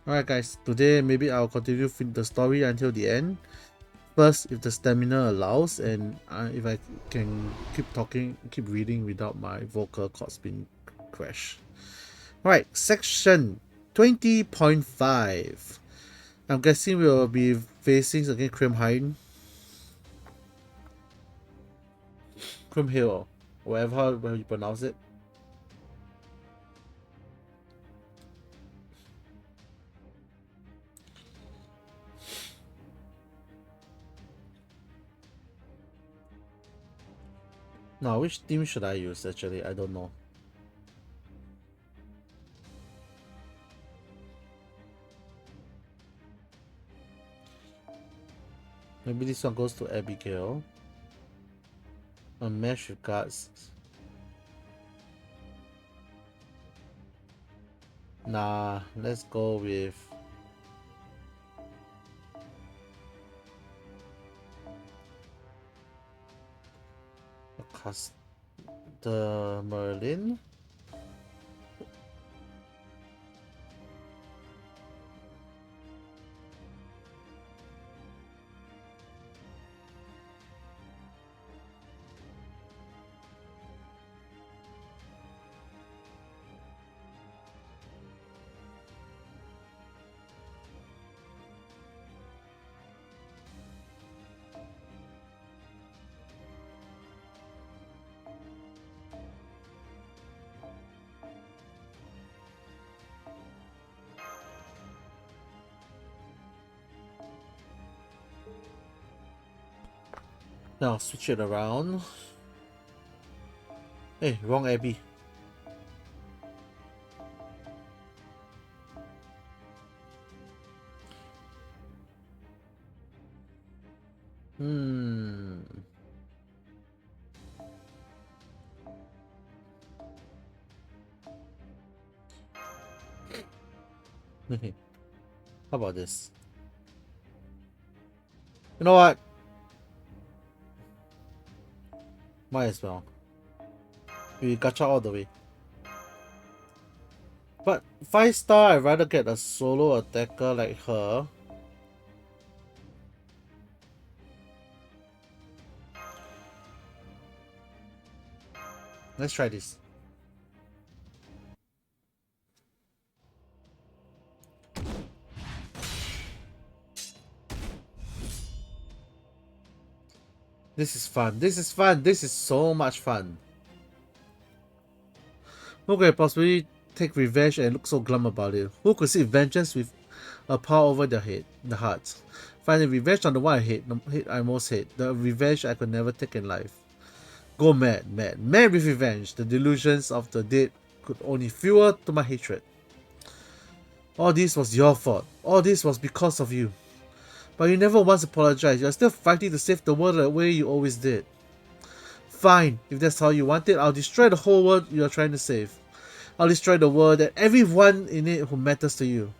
Alright guys, today maybe I'll continue the story until the end. First, if the stamina allows, and if I can keep talking, keep reading without my vocal cords being crashed. Alright, section 20.5. I'm guessing we'll be facing again Krimheim. Krimhill, whatever you pronounce it. Now, which team should I use actually? I don't know. Maybe this one goes to Abigail. A mesh with guards. Nah, let's go with the Merlin. Now switch it around. Hey, wrong Abby. Hmm. How about this? You know what? Might as well. We gacha all the way. But 5-star, I'd rather get a solo attacker like her. Let's try this. This is fun. This is fun. This is so much fun. Who could possibly take revenge and look so glum about it? Who could see vengeance with a power over the heart? Finding revenge on the one I most hate. The revenge I could never take in life. Go mad, mad, mad with revenge. The delusions of the dead could only fuel to my hatred. All this was your fault. All this was because of you. But you never once apologized. You're still fighting to save the world the way you always did. Fine, if that's how you want it, I'll destroy the whole world you're trying to save. I'll destroy the world and everyone in it who matters to you.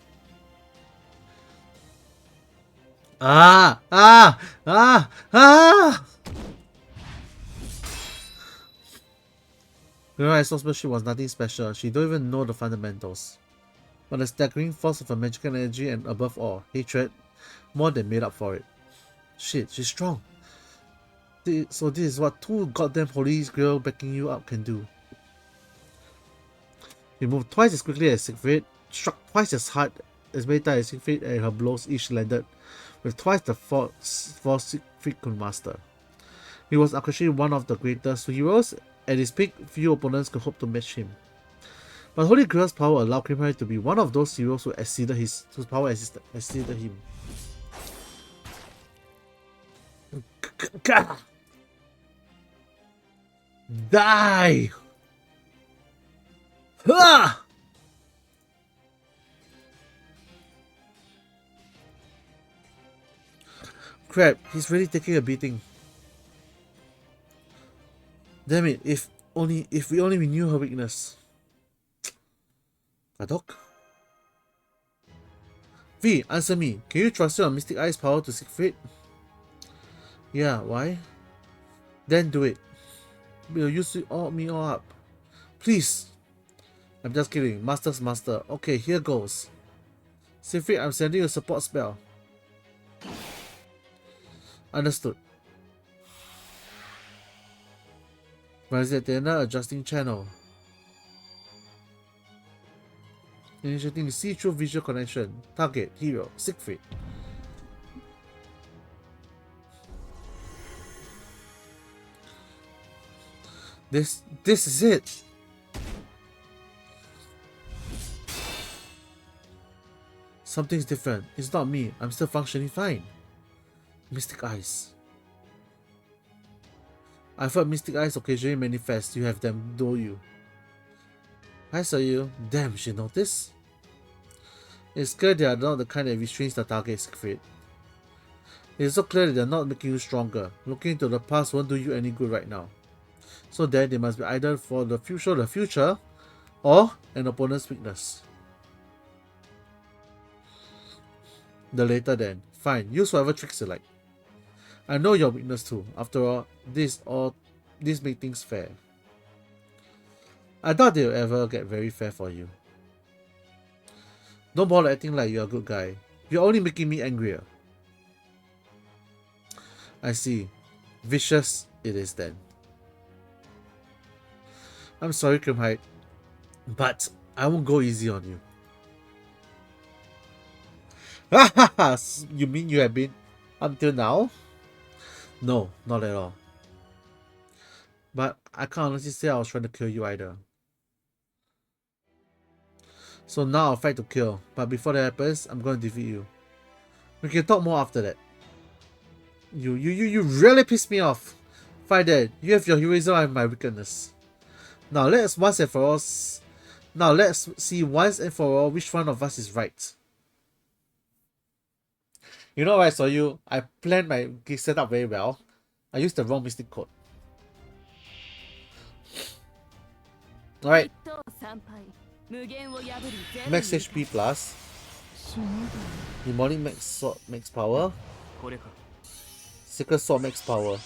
Ah! Ah! Ah! Ah! Her swordsmanship was nothing special. She don't even know the fundamentals. But the staggering force of her magical energy and above all, hatred, more than made up for it. Shit, she's strong. So this is what two goddamn holy grail backing you up can do. He moved twice as quickly as Siegfried, struck twice as hard as many times as Siegfried, and her blows each landed with twice the force Siegfried could master. He was actually one of the greatest heroes. At his peak, few opponents could hope to match him. But Holy Grail's power allowed Grimhir to be one of those heroes who whose power exceeded him. Die! Ah! Crap, he's really taking a beating. Damn it, if we only knew her weakness. Gadok? V, answer me. Can you trust your Mystic Eye's power to Siegfried? Yeah, why? Then do it. Will you me all up? Please! I'm just kidding. Master's master. Okay, here goes. Siegfried, I'm sending you a support spell. Understood. Visitator adjusting channel. Initiating the see-through visual connection. Target, hero, Siegfried. This is it. Something's different. It's not me. I'm still functioning fine. Mystic eyes. I've heard mystic eyes occasionally manifest. You have them, do you? I saw you. Damn, she noticed. It's clear they are not the kind that restrains the target, Siegfried. It's so clear that they are not making you stronger. Looking into the past won't do you any good right now. So then they must be either for the future, or an opponent's weakness. The later then. Fine, use whatever tricks you like. I know your weakness too. After all, this makes things fair. I doubt they'll ever get very fair for you. Don't bother acting like you're a good guy. You're only making me angrier. I see. Vicious it is then. I'm sorry, Grimhide, but I won't go easy on you. You mean you have been until now? No, not at all. But I can't honestly say I was trying to kill you either. So now I'll fight to kill, but before that happens, I'm going to defeat you. We can talk more after that. You really pissed me off. Fine then, you have your heroism and my weakness. Now let's see once and for all which one of us is right. You know what I saw you? I planned my setup very well. I used the wrong mystic code. Alright. Max HP plus. Demonic max sword max power. Secret sword max power.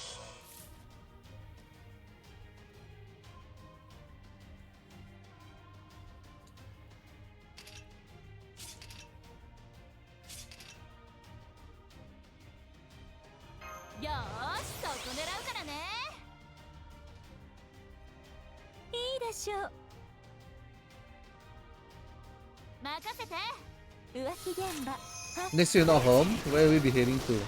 Next you're not home, where will we be heading to?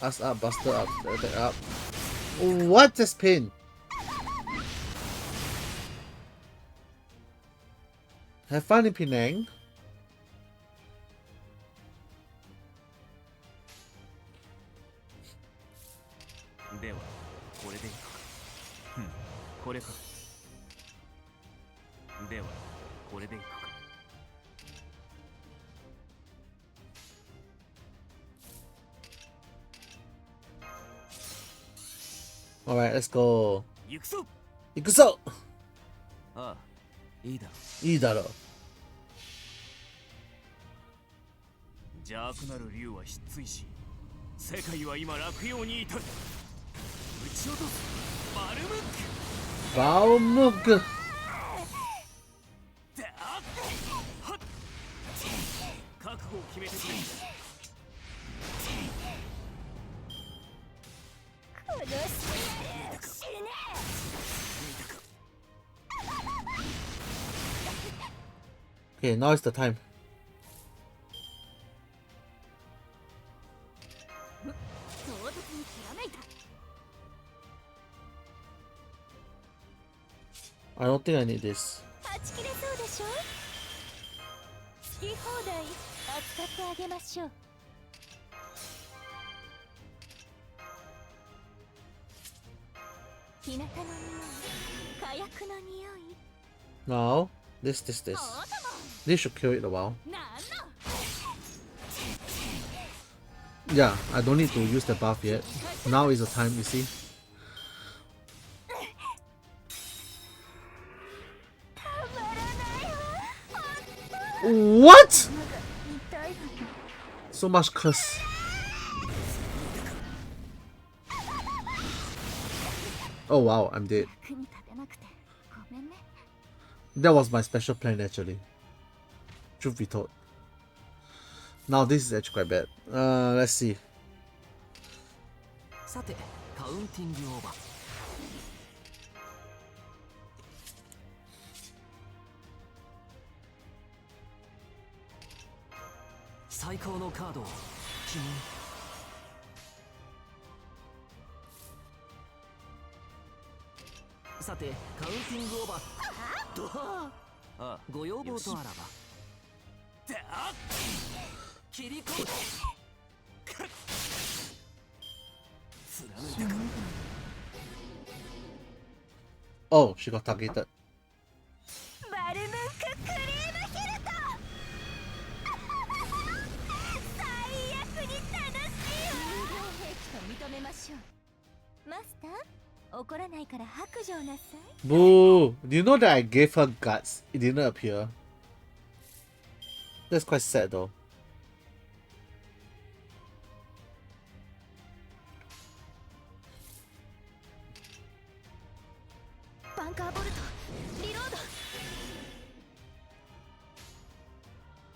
Us up, Buster up, attack up. What is pin? Have fun in Penang. Alright, let's go. 行くぞ! ああ、いいだろう。いいだろう。邪悪なる竜は失墜し、世界は今落葉に至る。撃ち落とすバルムック。バルムック。覚悟を決めてくれ。Okay, now is the time. I don't think I need this. Now, this. This should kill it a while. Yeah, I don't need to use the buff yet. Now is the time, you see. What? So much curse. Oh wow, I'm dead. That was my special plan actually. Truth be told. Now this is actually quite bad. Let's see. さてカウンティングオーバー最高のカードを君にさてカウンティングオーバードハーあご要望とあらば切り込む貫いたか Oh, she got targeted. バルムンククリームヒルト最悪に楽しいわ有料兵器と認めましょうマスター怒らないから白状なさい Boo! Do you know that I gave her guts? It didn't appear. That's quite sad though. バンカーボルトリロード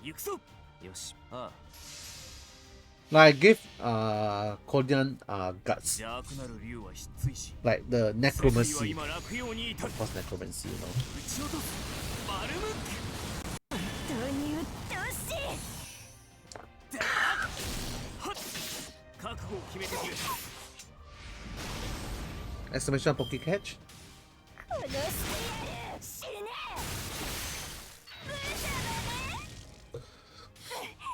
行くぞよしああ Like I gave Kodian guts. 邪悪なる竜は失墜し Like the 世界は necromancy. 今落葉に至る Of course necromancy, you know. 撃ち落とすバルムン本当に鬱陶しいクはっ覚悟を決めてくれ Exclamation Poke Catch? 殺してやる死ねブシャバね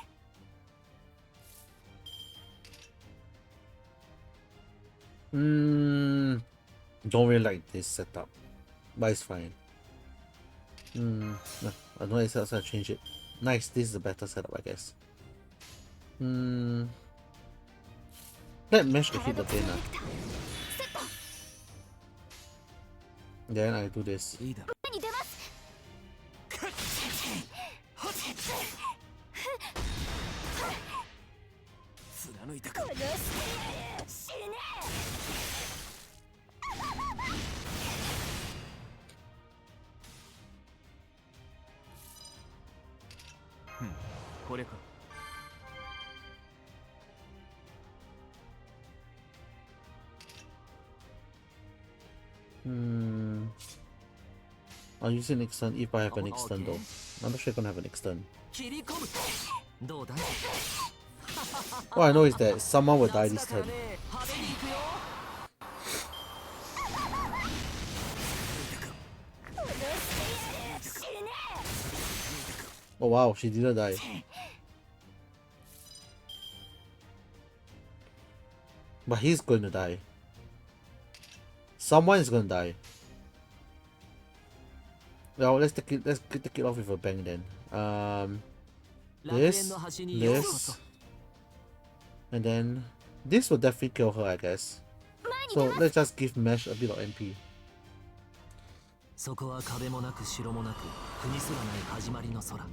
Don't really like this setup. But it's fine. No, I don't know if I'll change it. Nice, this is a better setup, I guess. Let mesh to hit the pain. Then I do this. いいだに出ます貫いたか殺してやる死ねこれか I'll use an extern if I have an extern though. I'm not sure if I'm gonna have an extern. 切り込むどうだい All I know is that someone will die this turn. 派手に行くよ 殺してやる死ね Oh wow, she didn't die. But he's going to die. Someone is going to die. Well, let's take it off with a bang then. This, and then this will definitely kill her, I guess. So let's just give Mesh a bit of MP. そこは壁もなく城もなく国すらない始まりの空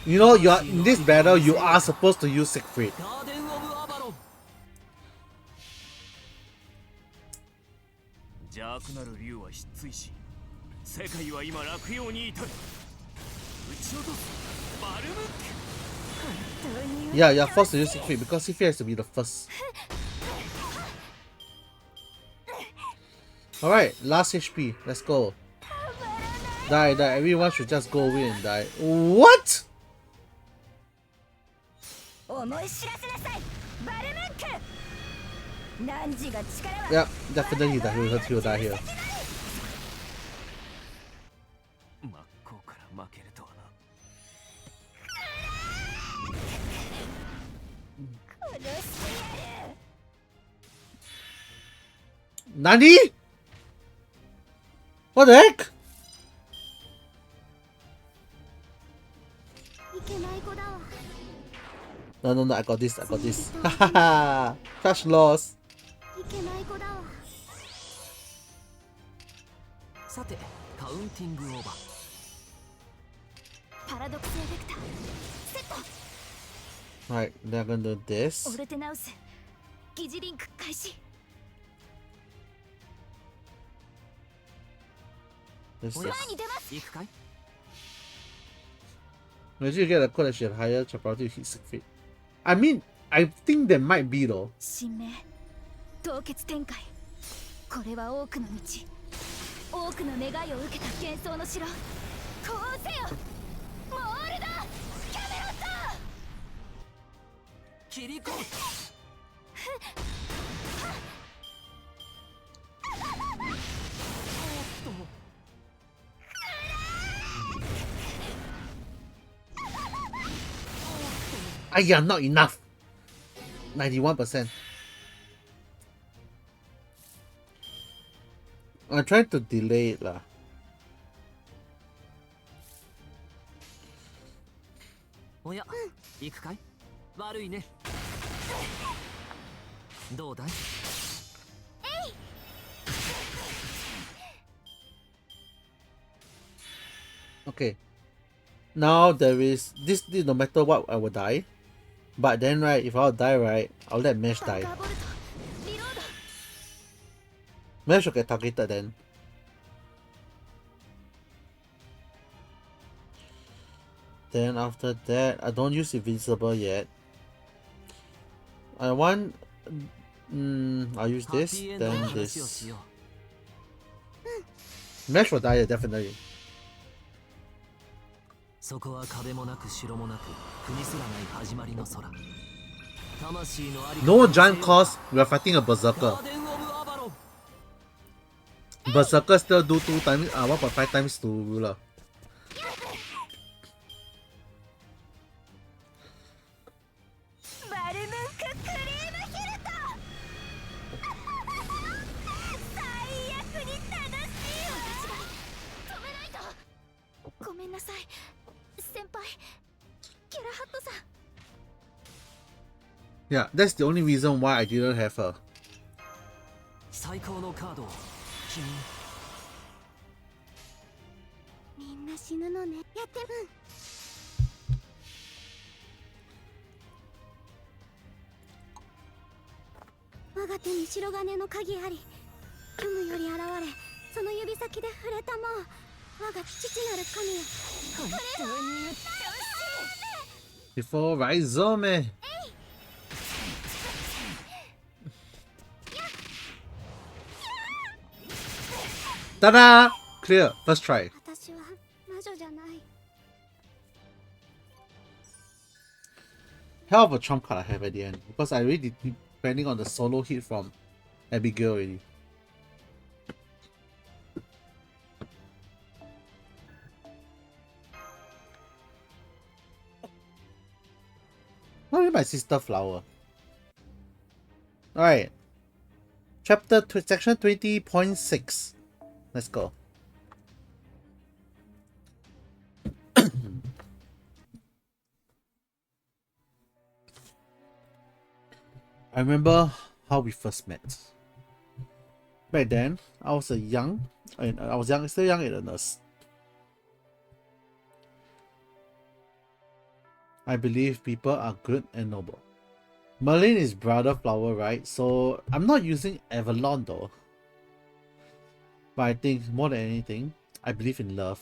You know, you are in this battle. You are supposed to use Siegfried. ガーデン・オブ・アバロン邪悪なる竜は失墜し世界は今落葉に至る撃ち落とすバルムック Yeah, you're forced to use Siegfried because Siegfried has to be the first. Alright, last HP. Let's go. Die, die. Everyone should just go away and die. What? 思い知らせなさいバルムンク汝が力は Yeah, definitely he'll die here. 真っ向から負けるとはな殺してやる Nani? What the heck? いけない子だわ No, I got this, I got this. Hahaha! Crush loss. いけない子だわさてカウンティングオーバーパラドクスエフェクターセット Alright, they're gonna do オ this. ルテナウス疑似リンク開始 This おや is. 行くかい？ Imagine you get a code that should have higher probability to hit sick feet. I mean, I think there might be though. 神明凍結展開。これは多くの道、多くの願いを受けた幻想の城。呼応せよモールド・キャメロット。切り込む。Ah, yeah, not enough. 91%. I'm trying to delay it lah. おや、行くかい？悪いね。どうだい？ Okay. Now there is this no matter what I will die. But then right, if I'll die right, I'll let Mesh バ die. カーボルトリロード。 Mesh will get targeted then. Then after that, I don't use Invincible yet. I want... I'll use this, then this. Mesh will die, definitely. そこは壁もなく城もなく国すらない始まりの空。魂のあり No giant cost, we are fighting a Berserker. ガーデン・オブ・アバロン。 Berserker still do 2 times, 1.5 times to ruler. バルムンククリームヒルト。最悪に楽しいよ。止めないと。ごめんなさい先輩キャラハットさん。 Yeah, that's the only reason why I didn't have her. 最高のカードを君。みんな死ぬのね。やって我が手に白金の鍵あり。虚無より現れ、その指先で触れたもう。我が父なる神よ。本当に鬱陶しい。 Before Rhizome. Ta-da! Clear. First try. 私は魔女じゃない。 Hell of a trump card I have at the end. Because I really depending on the solo hit from Abigail already. Not my sister flower. Alright. Section 20.6. Let's go. I remember how we first met. Back then, I was still young and a nurse. I believe people are good and noble. Merlin is brother flower, right? So I'm not using Avalon though. But I think more than anything, I believe in love.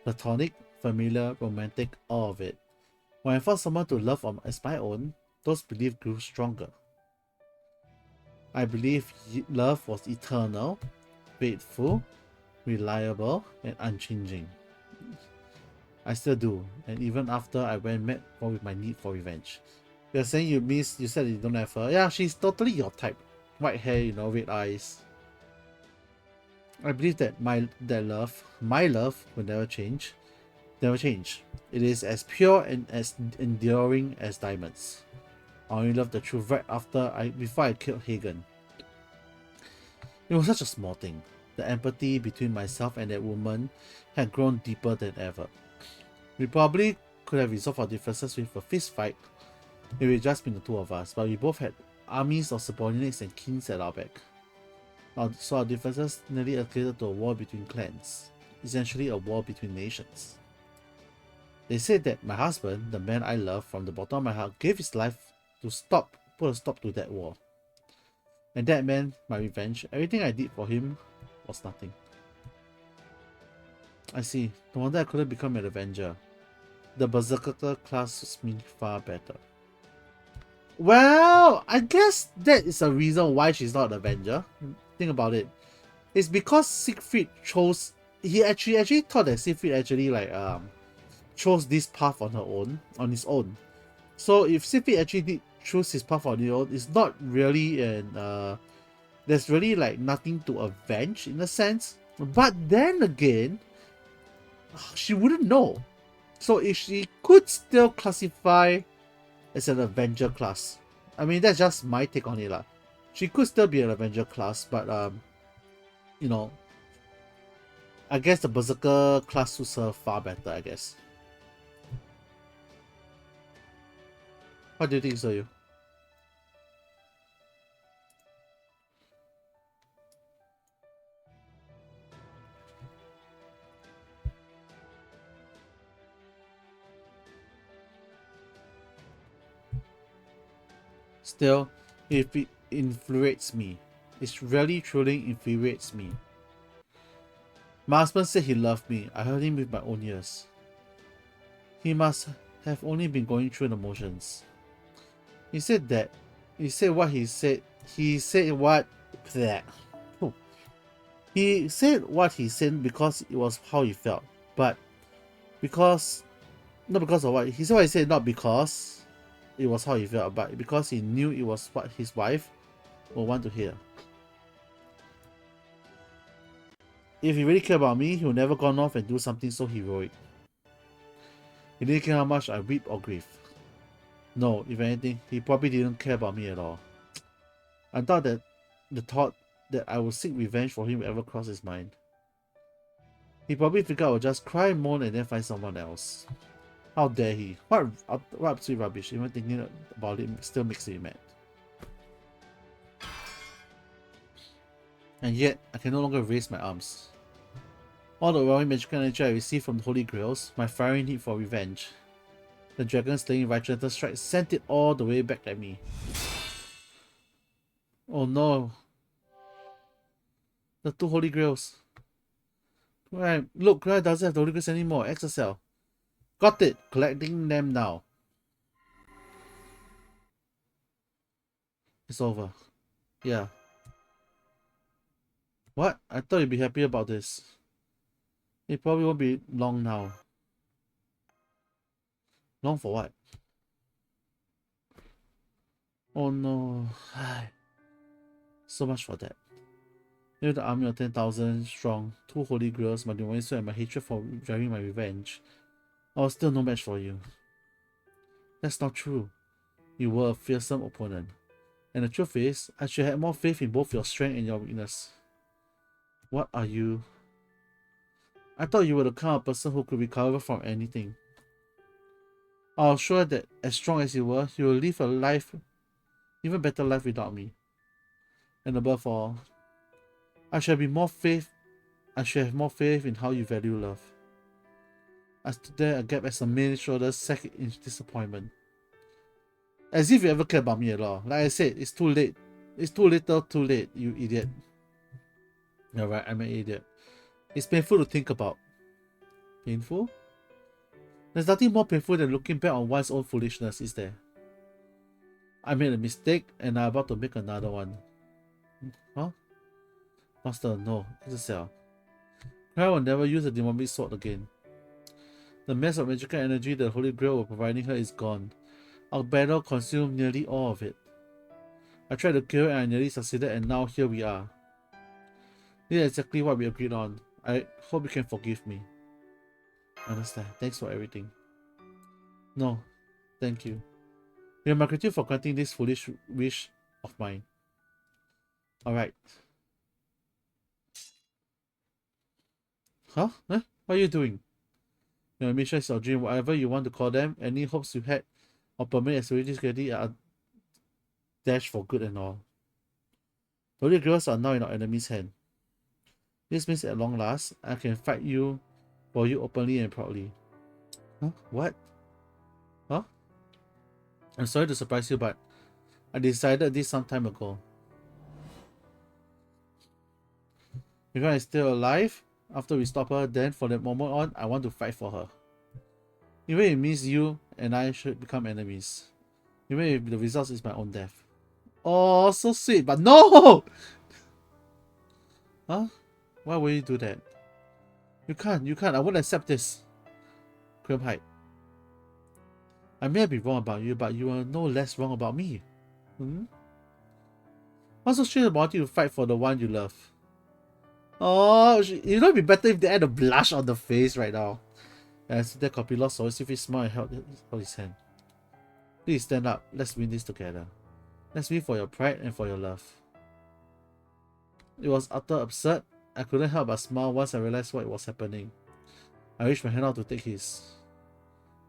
Platonic, familiar, romantic, all of it. When I found someone to love as my own, those beliefs grew stronger. I believe love was eternal, faithful, reliable, and unchanging. I still do, and even after I went mad with my need for revenge. You're saying you said you don't have her. Yeah, she's totally your type. White hair, you know, red eyes. I believe that my love will never change. Never change. It is as pure and as enduring as diamonds. I only loved the truth right before I killed Hagen. It was such a small thing. The empathy between myself and that woman had grown deeper than ever. We probably could have resolved our differences with a fist fight if it had just been the two of us, but we both had armies of subordinates and kings at our back. So our differences nearly escalated to a war between clans, essentially a war between nations. They said that my husband, the man I love from the bottom of my heart, gave his life to put a stop to that war. And that meant my revenge. Everything I did for him was nothing. I see. No wonder I couldn't become an Avenger. The Berserker class suits me far better. Well, I guess that is a reason why she's not an Avenger. Think about it. It's because Siegfried chose. He actually thought that Siegfried actually chose this path on his own. So if Siegfried actually did choose his path on his own, it's not really there's really like nothing to avenge in a sense. But then again, she wouldn't know. So if she could still classify as an Avenger class. I mean, that's just my take on it lah. She could still be an Avenger class, but you know, I guess the Berserker class suits her far better, I guess. What do you think, Soyu? Still, if it infuriates me. It really truly infuriates me. My husband said he loved me. I heard him with my own ears. He must have only been going through the motions. He said what he said. He said what that. He said what he said because it was how he felt. But not because of what he said. What he said not because it was how he felt, but because he knew it was what his wife would want to hear. If he really cared about me, he would never gone off and do something so heroic. He didn't care how much I weep or grieve. No, if anything, he probably didn't care about me at all. I thought that the thought that I would seek revenge for him would ever cross his mind. He probably figured I would just cry, moan, and then find someone else. How dare he? What absolute rubbish. Even thinking about it still makes me mad. And yet, I can no longer raise my arms. All the overwhelming magical energy I received from the Holy Grails, my fiery need for revenge. The dragon slaying righteousness strike sent it all the way back at me. Oh no. The two Holy Grails. Right, look, Cry doesn't have the Holy Grails anymore. Exocel. Got it. Collecting them now. It's over. Yeah. What? I thought you'd be happy about this. It probably won't be long now. Long for what? Oh no. So much for that. With the army of 10,000 strong, two holy grails, my divine soul, and my hatred for driving my revenge, I was still no match for you. That's not true. You were a fearsome opponent. And the truth is, I should have more faith in both your strength and your weakness. What are you? I thought you were the kind of person who could recover from anything. I was sure that as strong as you were, you will live a life, even better life without me. And above all, I should have more faith in how you value love. I stood there agape as a man's shoulders sank in disappointment. As if you ever cared about me at all. Like I said, it's too late. It's too little, too late, you idiot. You're right, I'm an idiot. It's painful to think about. Painful? There's nothing more painful than looking back on one's own foolishness, is there? I made a mistake and I'm about to make another one. Huh? Master, no. It's a cell. I will never use the demonic sword again. The mass of magical energy the Holy Grail were providing her is gone. Our battle consumed nearly all of it. I tried to kill her and I nearly succeeded, and now here we are. This is exactly what we agreed on. I hope you can forgive me. I understand. Thanks for everything. No, thank you. You have my gratitude for granting this foolish wish of mine. Alright. Huh? What are you doing? Your mission is your dream, whatever you want to call them. Any hopes you had of permanent accelerating security are dashed for good and all. The Holy Grails are now in our enemy's hand. This means at long last, I can fight you for you openly and proudly. Huh? What? Huh? I'm sorry to surprise you, but I decided this some time ago. If I'm still alive, After we stop her, then from that moment on, I want to fight for her. Even if it means you and I should become enemies. Even if the result is my own death. Oh, so sweet, but no! Huh? Why would you do that? You can't, I won't accept this. Grimhide. I may be wrong about you, but you are no less wrong about me. Hmm? What's so strange about you to fight for the one you love? Oh, you know it'd be better if they had a blush on the face right now. As that copy lost always if he smiled and held his hand. Please stand up. Let's win this together. Let's win for your pride and for your love. It was utter absurd. I couldn't help but smile once I realized what was happening. I reached my hand out to take his.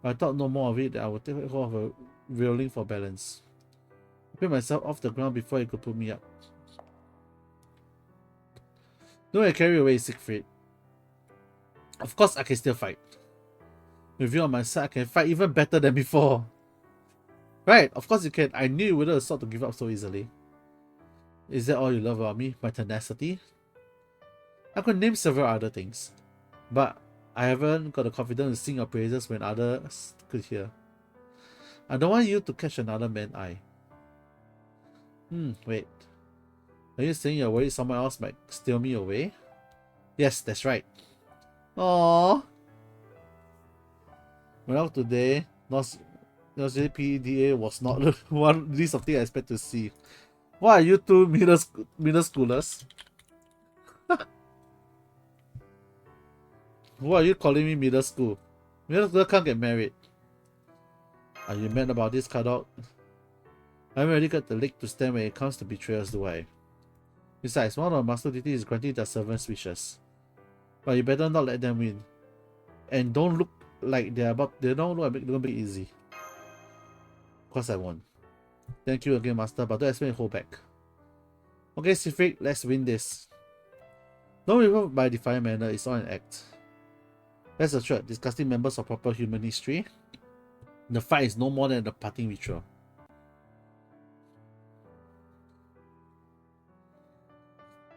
But I thought no more of it that I would take hold of a railing for balance. I picked myself off the ground before he could put me up. Don't carry away, Siegfried. Of course I can still fight. With you on my side, I can fight even better than before. Right, of course you can. I knew you wouldn't have sought to give up so easily. Is that all you love about me? My tenacity? I could name several other things. But I haven't got the confidence to sing your praises when others could hear. I don't want you to catch another man's eye. Wait. Are you saying you're worried someone else might steal me away? Yes, that's right. Aww. Well, today, PDA was not one list of things I expect to see. Why are you two middle schoolers? Who are you calling me middle school? Middle school can't get married. Are you mad about this, cutout? I haven't really got the leg to stand when it comes to betrayals, do I? Besides, one of our master deities is granting their servants wishes. But you better not let them win. And don't look like they don't look like they're gonna be easy. Of course I won. Thank you again, Master, but don't expect me to hold back. Okay, Siegfried, let's win this. Don't remember by defiant manner, it's all an act. Rest assured, disgusting members of proper human history, the fight is no more than a parting ritual.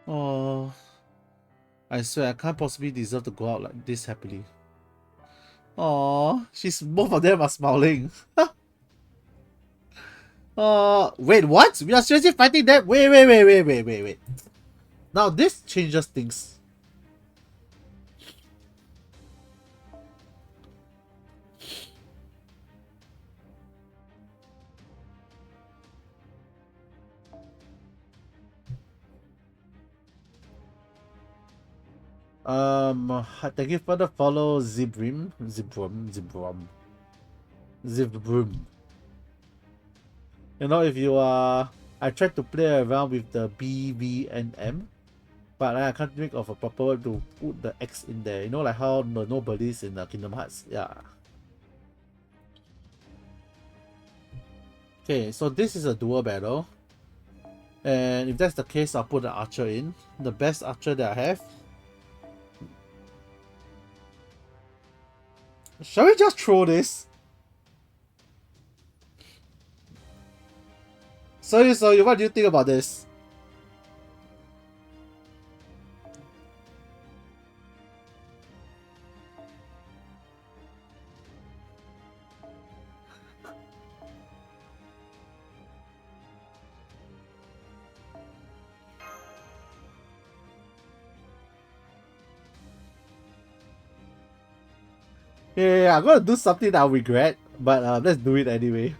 Oh, I swear I can't possibly deserve to go out like this happily. Oh, both of them are smiling. Wait, what? We are seriously fighting them? Wait. Now this changes things. Thank you for the follow, Zibrim. You know, if you I tried to play around with the B, V, and M, but I can't think of a proper word to put the X in there. You know, like how the nobody's in the Kingdom Hearts. Yeah. Okay, so this is a dual battle. And if that's the case, I'll put an archer in. The best archer that I have. Shall we just throw this? So what do you think about this? Yeah, I'm gonna do something that I'll regret, but let's do it anyway.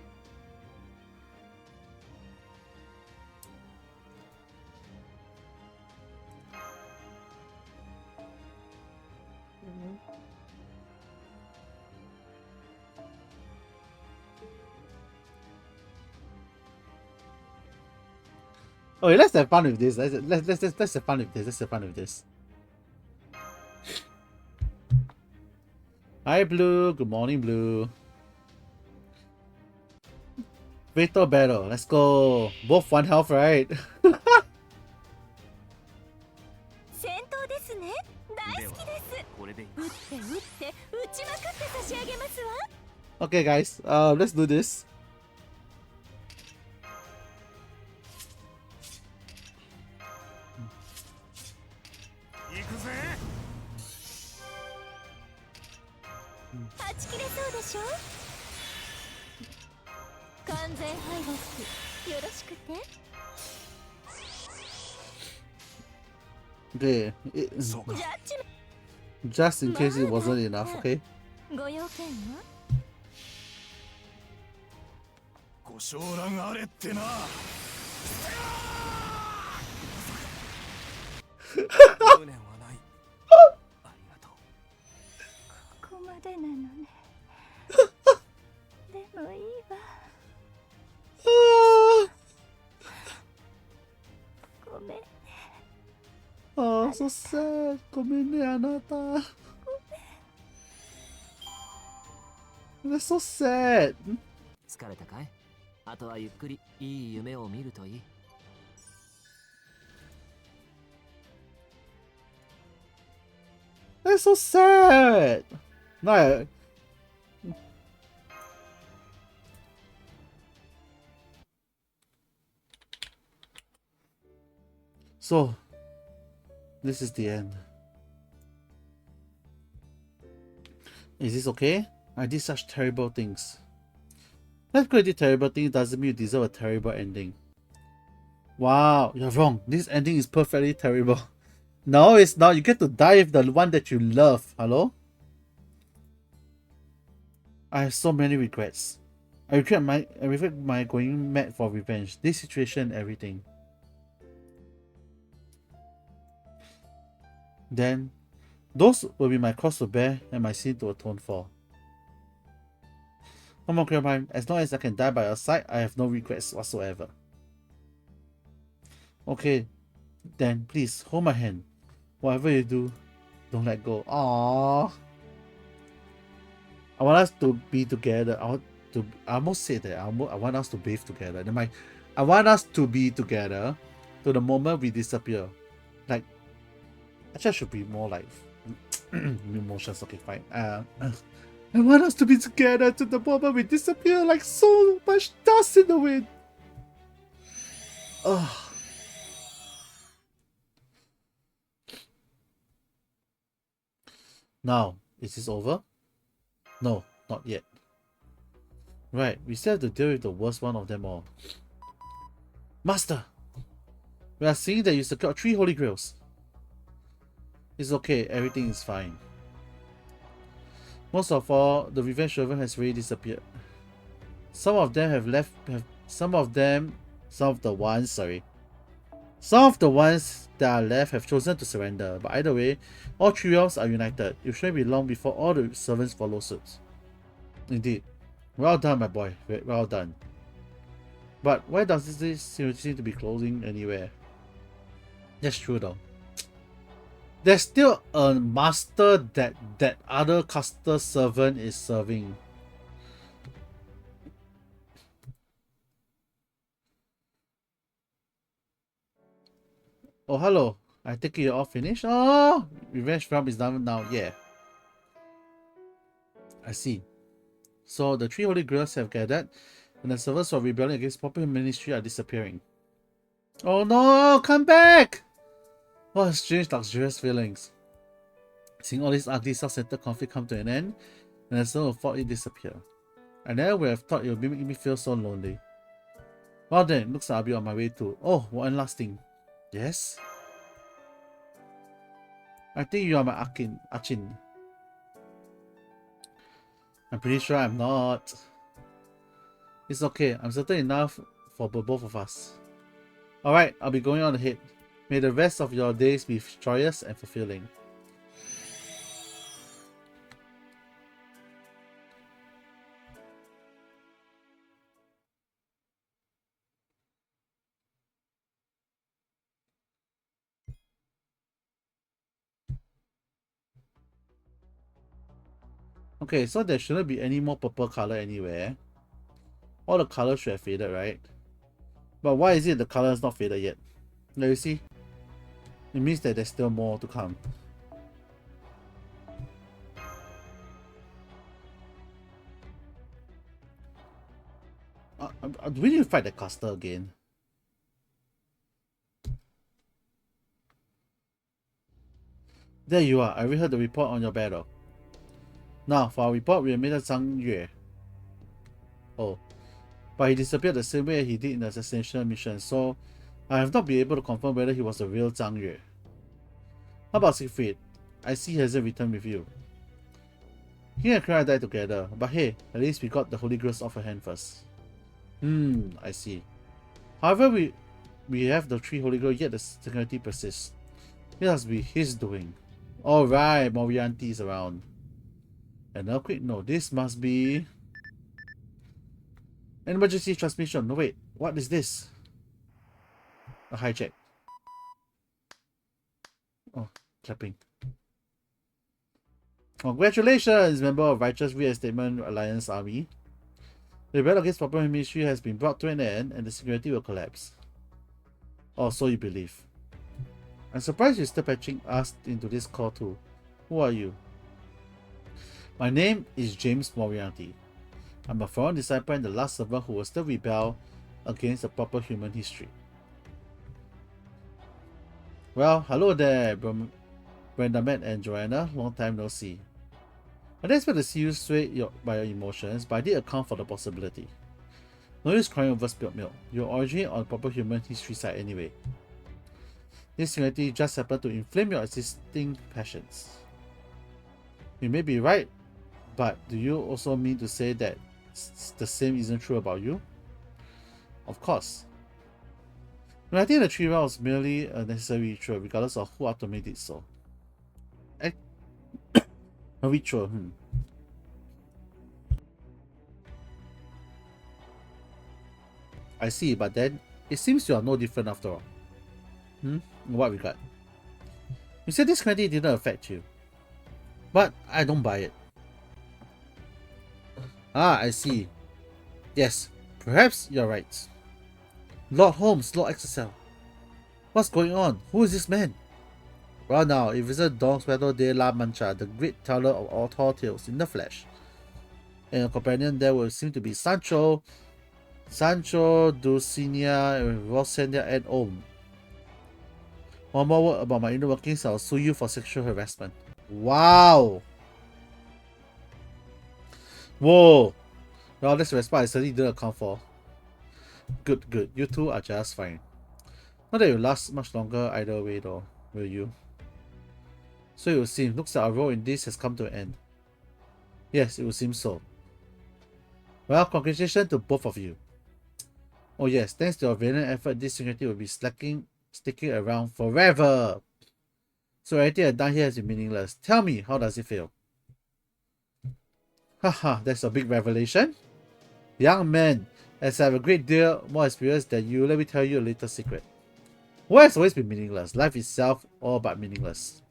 Okay, let's have fun with this. Let's have fun with this. Let's have fun with this. Hi, Blue. Good morning, Blue. Fatal battle. Let's go. Both 1 health, right? Okay, guys. Let's do this. はち切れそうでしょ。完全敗北よろしくて。 Okay, そうか。ジャッジ just in case it wasn't enough, okay? ご用件は。ご承覧あれってな。無念はない。ありがとう。ここまでなのね。でもいいわ。ごめん。 Oh, so sad. ごめんね、あなた。That's so sad. 疲れたかい？あとはゆっくりいい夢を見るといい。That's so sad. No. So, this is the end. Is this okay? I did such terrible things. That pretty terrible thing doesn't mean you deserve a terrible ending. Wow, you're wrong. This ending is perfectly terrible. No, it's not. You get to die with the one that you love. Hello? I have so many regrets. I regret my going mad for revenge. This situation and everything. Then, those will be my cross to bear and my sin to atone for. Come on, Grandma. As long as I can die by your side, I have no regrets whatsoever. Okay, then please hold my hand. Whatever you do, don't let go. Aww. I want us to be together. I almost said that. I want us to bathe together. Never mind. I want us to be together to the moment we disappear. Like, actually, I should be more like emotions. Okay, fine. I want us to be together to the moment we disappear like so much dust in the wind. Ugh. Now, is this over? No, not yet. Right, we still have to deal with the worst one of them all. Master! We are seeing that you secured 3 holy grails. It's okay, everything is fine. Most of all, the revenge servant has already disappeared. Some of the ones that are left have chosen to surrender, but either way, all 3 realms are united. It shouldn't be long before all the servants follow suit. Indeed. Well done, my boy. Well done. But why does this seem to be closing anywhere? That's true though. There's still a master that other caster servant is serving. Oh, hello. I think you're all finished. Oh, Revenge Realm is done now. Yeah. I see. So the 3 holy grails have gathered, and the servants of rebellion against popular ministry are disappearing. Oh no! Come back! What strange, luxurious feelings. Seeing all this ugly, self-centered conflict come to an end, and the servant of thought it disappear. I never would have thought it would make me feel so lonely. Well then, looks like I'll be on my way too. Oh, one last thing. Yes? I think you are my Achin. I'm pretty sure I'm not. It's okay, I'm certain enough for both of us. Alright, I'll be going on ahead. May the rest of your days be joyous and fulfilling. Okay, so there shouldn't be any more purple color anywhere. All the colors should have faded, right? But why is it the color is not faded yet? Now you see? It means that there's still more to come. Do we need to fight the caster again? There you are. I reheard the report on your battle. Now, for our report, we admitted Zhang Yue. Oh. But he disappeared the same way he did in the assassination mission, so I have not been able to confirm whether he was the real Zhang Yue. How about Siegfried? I see he hasn't returned with you. He and Kira died together, but hey, at least we got the Holy Grails off her hand first. I see. However, we have the 3 Holy Grails, yet the security persists. It must be his doing. Alright, Moriarty is around. And a quick note, this must be an emergency transmission. No wait, what is this? A hijack. Oh, clapping. Congratulations, member of Righteous Reinstatement Alliance Army. The battle against proper ministry has been brought to an end and the security will collapse. Or so you believe. I'm surprised you're still patching us into this call too. Who are you? My name is James Moriarty. I'm a foreign disciple and the last servant who will still rebel against the proper human history. Well, hello there, Brenda, Matt, and Joanna. Long time no see. I didn't expect to see you swayed by your emotions, but I did account for the possibility. No use crying over spilled milk. You're originally on proper human history side anyway. This similarity just happened to inflame your existing passions. You may be right, but do you also mean to say that the same isn't true about you? Of course. No, I think the 3 round was merely a necessary ritual, regardless of who ultimately did so. A ritual, I see, but then it seems you are no different after all. In what regard? You said this credit didn't affect you. But I don't buy it. Ah, I see. Yes, perhaps you're right. Lord Holmes, Lord XSL. What's going on? Who is this man? Well now, it isn't Don Suedo de la Mancha, the great teller of all tall tales in the flesh. And a companion there will seem to be Sancho, Dulcinea, Rosendia, and Om. One more word about my inner workings, I'll sue you for sexual harassment. Wow! Whoa! Well, that's the response I certainly didn't account for. Good, good. You two are just fine. Not that you'll last much longer either way though, will you? So it will seem. Looks like our role in this has come to an end. Yes, it will seem so. Well, congratulations to both of you. Oh yes, thanks to your valiant effort, this security will be sticking around forever. So everything I've done here has been meaningless. Tell me, how does it feel? Haha, that's a big revelation. Young man, as I have a great deal more experience than you, let me tell you a little secret. War has always been meaningless. Life itself, all but meaningless.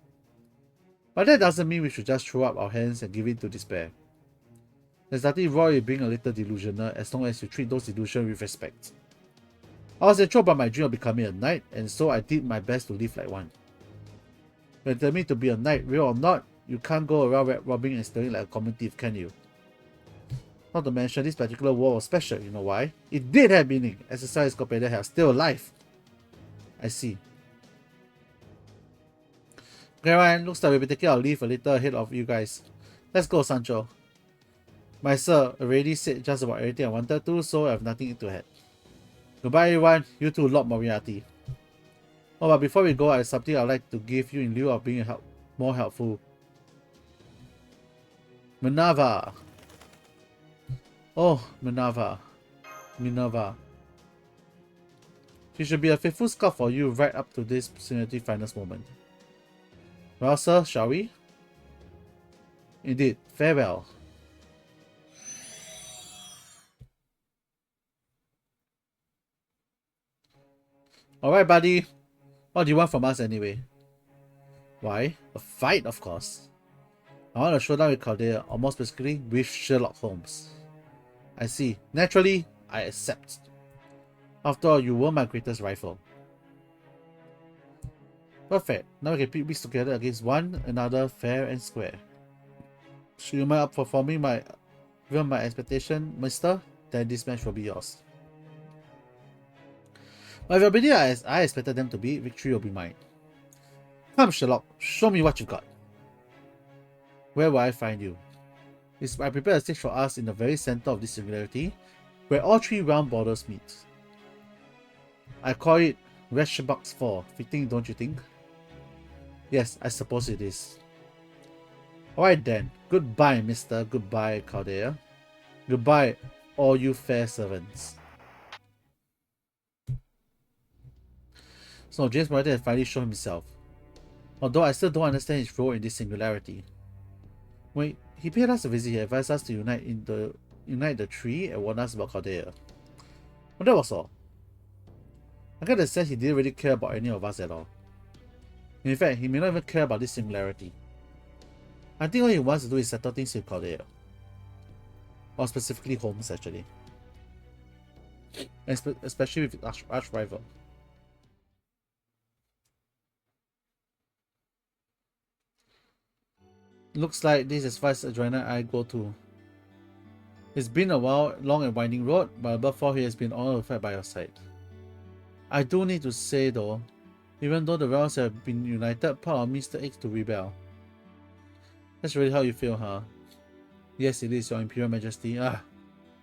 But that doesn't mean we should just throw up our hands and give in to despair. There's nothing wrong with being a little delusional as long as you treat those delusions with respect. I was enthralled by my dream of becoming a knight, and so I did my best to live like one. When you tell me to be a knight, real or not, you can't go around robbing and stealing like a common thief, can you? Not to mention, this particular war was special, you know why? It did have meaning, as the science companion has still alive. I see. Okay, Ryan, looks like we'll be taking our leave a little ahead of you guys. Let's go, Sancho. My sir already said just about everything I wanted to, so I have nothing to add. Goodbye, everyone. You too, Lord Moriarty. Oh, but before we go, I have something I'd like to give you in lieu of being more helpful. Minerva. Oh, Minerva. She should be a faithful scout for you right up to this seniority finals moment. Well, sir, shall we? Indeed. Farewell. Alright, buddy. What do you want from us anyway? Why? A fight, of course. I want a showdown with Cordelia, or more specifically, with Sherlock Holmes. I see. Naturally, I accept. After all, you were my greatest rival. Perfect. Now we can pit wits together against one another fair and square. Should you mind up performing beyond my expectation, mister? Then this match will be yours. But if you're beating as I expected them to be, victory will be mine. Come, Sherlock, show me what you've got. Where will I find you? I prepared a stage for us in the very center of this singularity, where all three round borders meet. I call it Box 4. Fitting, don't you think? Yes, I suppose it is. Alright then. Goodbye, Mr. Goodbye, Chaldea. Goodbye, all you fair servants. So James Moriarty has finally shown himself. Although I still don't understand his role in this singularity. Wait, he paid us a visit. He advised us to unite the tree and warned us about Chaldea. But that was all. I get the sense he didn't really care about any of us at all. In fact, he may not even care about this singularity. I think all he wants to do is settle things with Chaldea. Or specifically Holmes, actually. Especially with his arch rival. Looks like this is as far as Adriana and I go to. It's been a while, long and winding road, but above all, he has been all the way by your side. I do need to say though, even though the realms have been united, part of me still aches to rebel. That's really how you feel, huh? Yes, it is, Your Imperial Majesty. I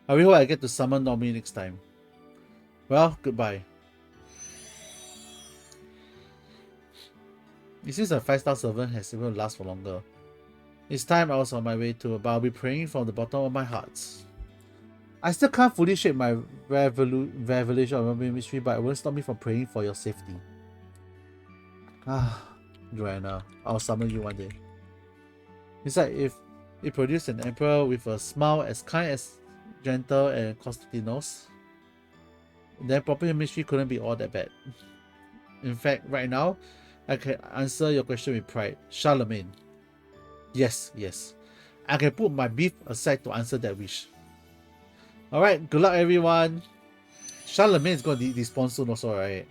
really hope I get to summon Normie next time. Well, goodbye. It seems a 5-star servant has able to last for longer. It's time I was on my way to, but I'll be praying from the bottom of my heart. I still can't fully shape my revelation of my mystery, but it won't stop me from praying for your safety. Joanna, I'll summon you one day. Besides, if it produced an emperor with a smile as kind as gentle and Constantinos, then proper mystery couldn't be all that bad. In fact, right now, I can answer your question with pride. Charlemagne. Yes. I can put my beef aside to answer that wish. Alright, good luck everyone. Charlemagne is going to despawn soon also, right?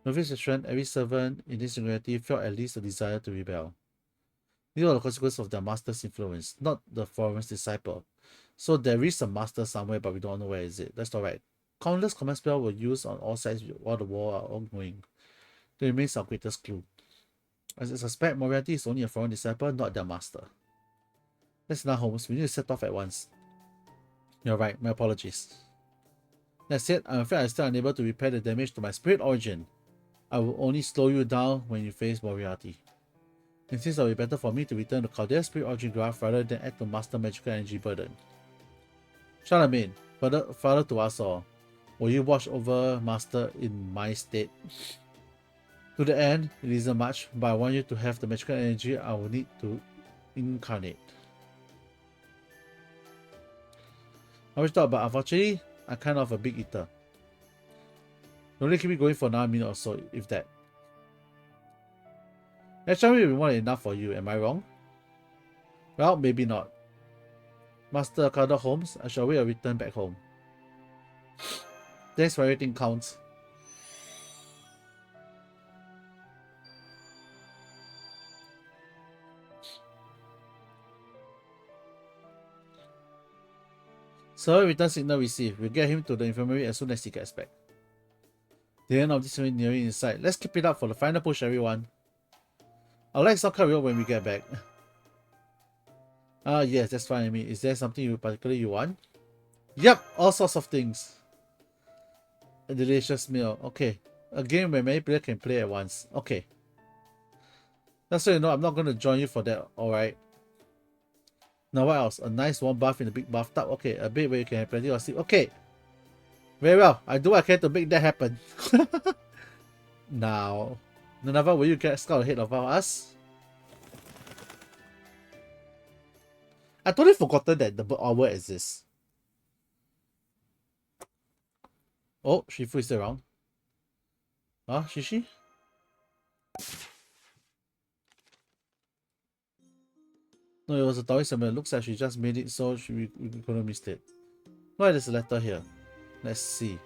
Novice Restaurant, every servant in this singularity felt at least a desire to rebel. These are the consequences of their master's influence, not the foreigner's disciple. So there is a master somewhere, but we don't know where is it. That's alright. Countless command spells were used on all sides while the war are ongoing. That remains our greatest clue. As I suspect, Moriarty is only a foreign disciple, not their master. That's enough, Holmes. We need to set off at once. You're right, my apologies. That said, I'm afraid I'm still unable to repair the damage to my spirit origin. I will only slow you down when you face Moriarty. It seems it will be better for me to return to Chaldea's spirit origin graph rather than add to master magical energy burden. Charlemagne, father to us all, will you watch over master in my stead? To the end, it isn't much, but I want you to have the magical energy I will need to incarnate. I always thought, but unfortunately, I'm kind of a big eater. Only keep me going for another minute or so, if that. Actually, will be more than enough for you, am I wrong? Well, maybe not. Master Carter Holmes, I shall wait a return back home. Thanks for everything, counts. So return signal received. We'll get him to the infirmary as soon as he gets back. The end of this is nearing in sight. Let's keep it up for the final push, everyone. I'll like some carry when we get back. Yes, that's fine. I mean, is there something you particularly you want? Yep, all sorts of things. A delicious meal. Okay. A game where many players can play at once. Okay. Just so you know, I'm not going to join you for that, alright? Now what else? A nice warm bath in a big bathtub. Okay, a bed where you can have plenty of sleep. Okay. Very well. I do what I can to make that happen. Now, Nunava, will you get scout ahead of us? I totally forgotten that the bird hour exists. Oh, Shifu is still around. Shishi? No, it was a Taoist symbol. It looks like she just made it so we couldn't miss it. Why there's a letter here? Let's see.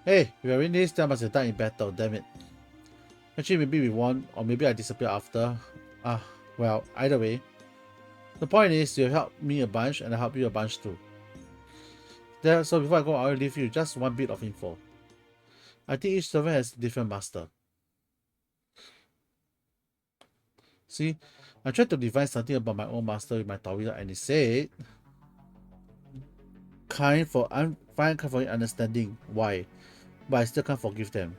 Hey, we are in this, that must have died in battle, damn it. Actually, maybe we won, or maybe I disappear after. Well, either way. The point is, you helped me a bunch, and I helped you a bunch too. So before I go, I'll leave you just one bit of info. I think each server has a different master. See, I tried to define something about my own master with my Taoist, and he said, kind for understanding why, but I still can't forgive them.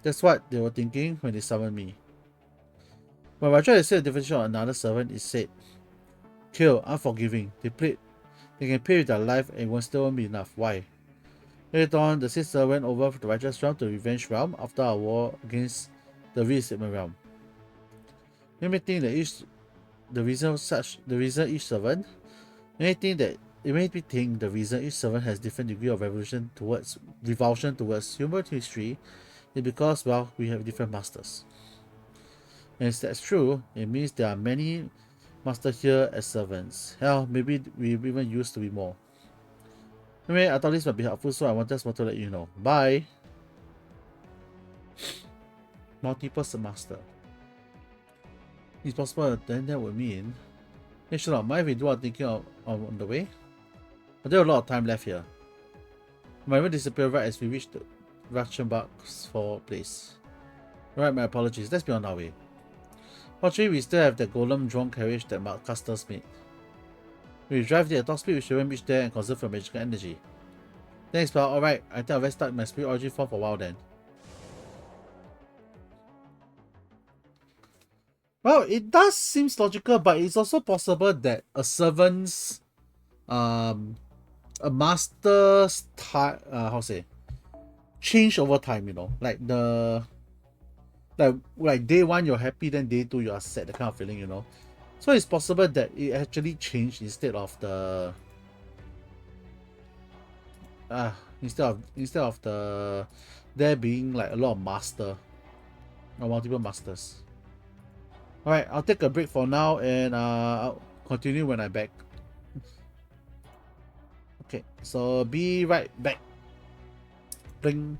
That's what they were thinking when they summoned me. When I tried to say the definition of another servant, it said, kill, unforgiving. They can pay with their life and it won't still won't be enough. Why? Later on, the Sith went over to the Righteous Realm to Revenge Realm after a war against the Restatement Realm. It made me think that the reason each servant it made me think the reason each servant has different degree of revulsion towards human history is because, well, we have different masters. And if that's true, it means there are many masters here as servants. Hell, maybe we even used to be more. Anyway, I thought this might be helpful, so I wanted to let you know. Bye. Multiple master. It's possible, then that would mean. Hey, shut up. Mind if we do our thinking on the way? But there are a lot of time left here. Might even disappear right as we reach the Ratchenbach's for place. Right, my apologies. Let's be on our way. Fortunately, we still have the golem drone carriage that Mark Custer's made. If we drive there at top speed, we should reach there and conserve your magical energy. Thanks, pal. Alright, I think I'll rest stuck in my spirit origin form for a while then. Well, it does seem logical, but it's also possible that a servant's a master's time how to say change over time, like like day one you're happy, then day two you're sad, that kind of feeling. So it's possible that it actually changed instead of the instead of the there being like a lot of master or multiple masters. Alright, I'll take a break for now and I'll continue when I'm back. Okay, so be right back. Bling.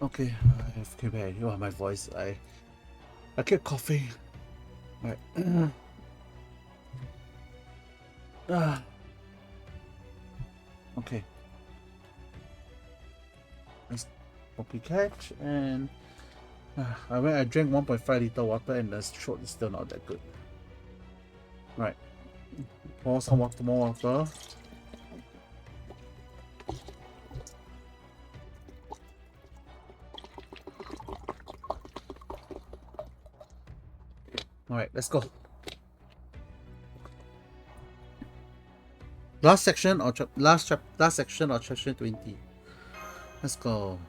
Okay, I have came back. Oh, my voice. I kept coughing. Right. Ah, okay. Let's copy catch and I drank 1.5 liter water and the throat is still not that good. Right. Pour some water, more water. Alright, let's go. Last section or last section or section 20. Let's go.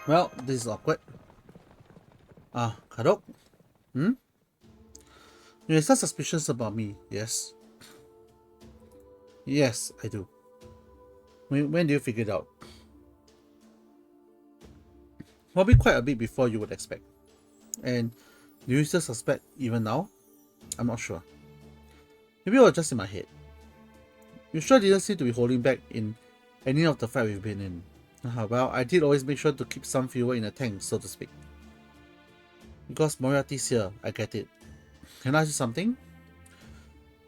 Well, this is awkward. Kadok? Hmm? You're so suspicious about me, yes? Yes, I do. When do you figure it out? Probably quite a bit before you would expect. And do you still suspect even now? I'm not sure. Maybe it was just in my head. You sure didn't seem to be holding back in any of the fight we've been in. Well, I did always make sure to keep some fuel in the tank, so to speak. Because Moriarty's here, I get it. Can I ask you something?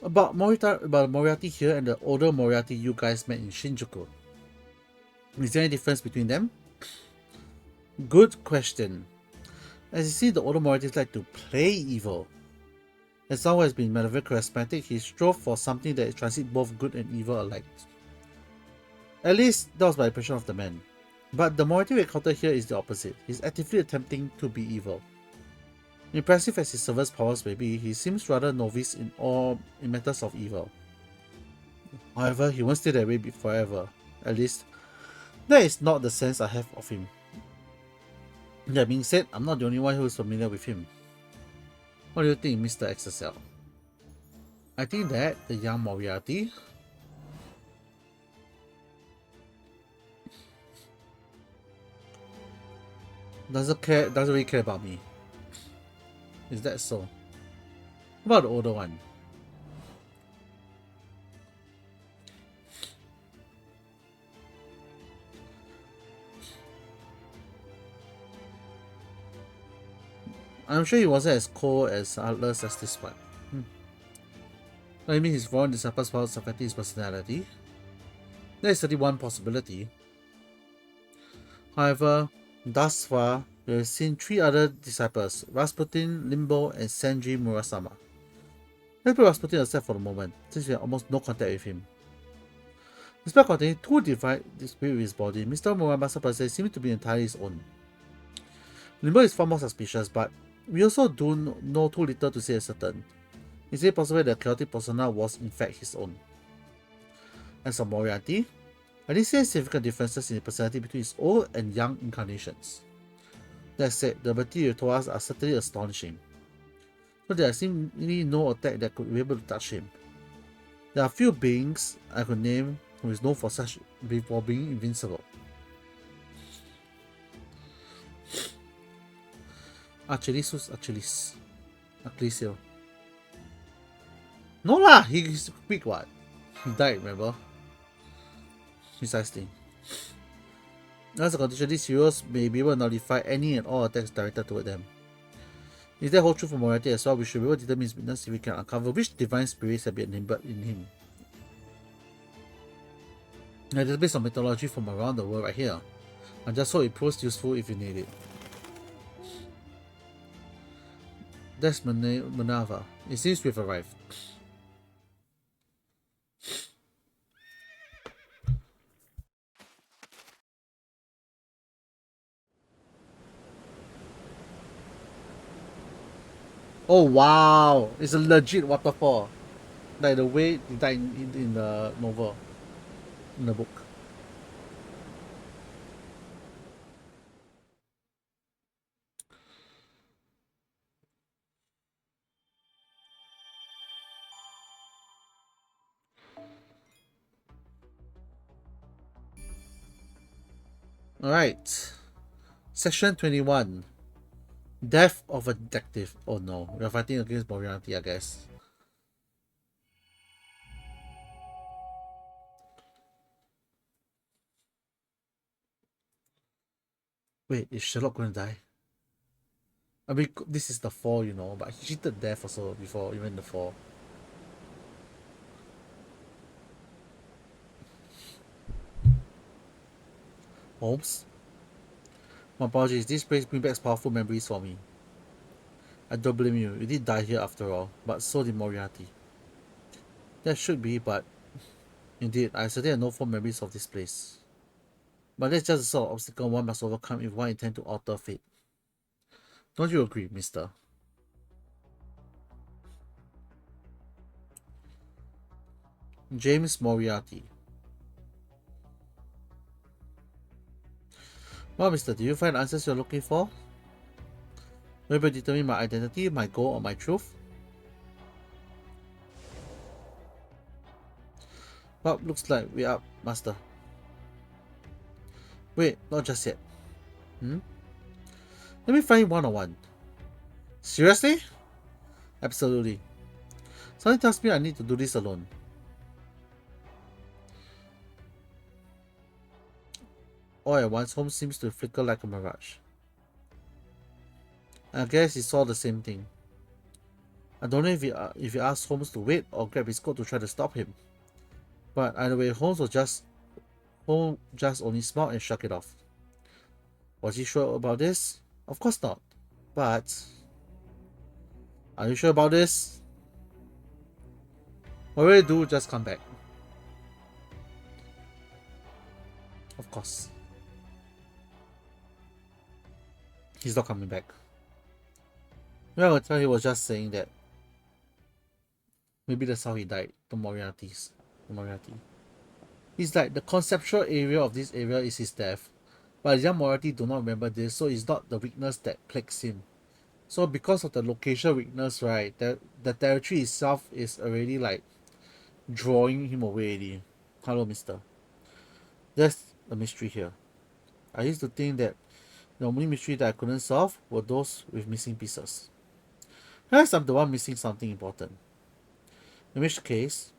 About Moriarty here and the older Moriarty you guys met in Shinjuku. Is there any difference between them? Good question. As you see, the older Moriartys like to play evil. As someone who has been very charismatic, he strove for something that translates both good and evil alike. At least, that was my impression of the man. But the Moriarty we encounter here is the opposite. He's actively attempting to be evil. Impressive as his service powers may be, he seems rather novice in matters of evil. However, he won't stay that way forever. At least, that is not the sense I have of him. That being said, I'm not the only one who is familiar with him. What do you think, Mr. XSL? I think that the young Moriarty doesn't really care about me. Is that so? What about the older one? I'm sure he wasn't as cold as heartless as this one. I mean, his foreign disciples powers affecting his personality. There is certainly one possibility. However, thus far, we have seen 3 other disciples, Rasputin, Limbo, and Sanji Murasama. Let's put Rasputin aside for the moment, since we have almost no contact with him. Despite containing 2 divine spirits with his body, Mr. Muramasa's personality seems to be entirely his own. Limbo is far more suspicious, but we also do know too little to say certain. Is it possible that the chaotic persona was in fact his own? As for Moriarty, I didn't see significant differences in the personality between his old and young incarnations. That said, the ability you told us are certainly astonishing. So there is seemingly no attack that could be able to touch him. There are few beings I could name who is known for being invincible. Achilles. No lah, he's weak what? He died, remember? Precisely. As a condition, these heroes may be able to nullify any and all attacks directed toward them. If that holds true for Moriarty as well, we should be able to determine his weakness if we can uncover which divine spirits have been embedded in him. A database of mythology from around the world right here. I just hope it proves useful if you need it. That's Minerva. It seems we've arrived. Oh wow! It's a legit waterfall. Like the way they died in the novel. In the book. Alright. Section 21. Death of a detective. Oh no, we're fighting against Moriarty, I guess. Wait, is Sherlock gonna die? I mean, this is the fall, you know, but he cheated death also before even the fall. Holmes? My apologies, this place brings back powerful memories for me. I don't blame you, you did die here after all, but so did Moriarty. That should be, but indeed, I certainly have no fond memories of this place. But that's just the sort of obstacle one must overcome if one intends to alter fate. Don't you agree, mister? James Moriarty. Well, mister, do you find answers you're looking for? Maybe determine my identity, my goal, or my truth? Well, looks like we're up, master. Wait, not just yet. Let me find one-on-one. Seriously? Absolutely. Something tells me I need to do this alone. All at once, Holmes seems to flicker like a mirage. I guess he saw the same thing. I don't know if he asked Holmes to wait or grab his coat to try to stop him. But either way, Holmes just only smiled and shook it off. Was he sure about this? Of course not. But are you sure about this? Whatever you do, just come back. Of course. He's not coming back. Well, I will tell he was just saying that. Maybe that's how he died. The Moriarty. He's like the conceptual area of this area is his death. But young Moriarty do not remember this, so it's not the weakness that plagues him. So because of the location weakness, right, the territory itself is already like drawing him away already. Hello, mister. There's a mystery here. I used to think that the only mystery that I couldn't solve were those with missing pieces. Perhaps I'm the one missing something important. In which case,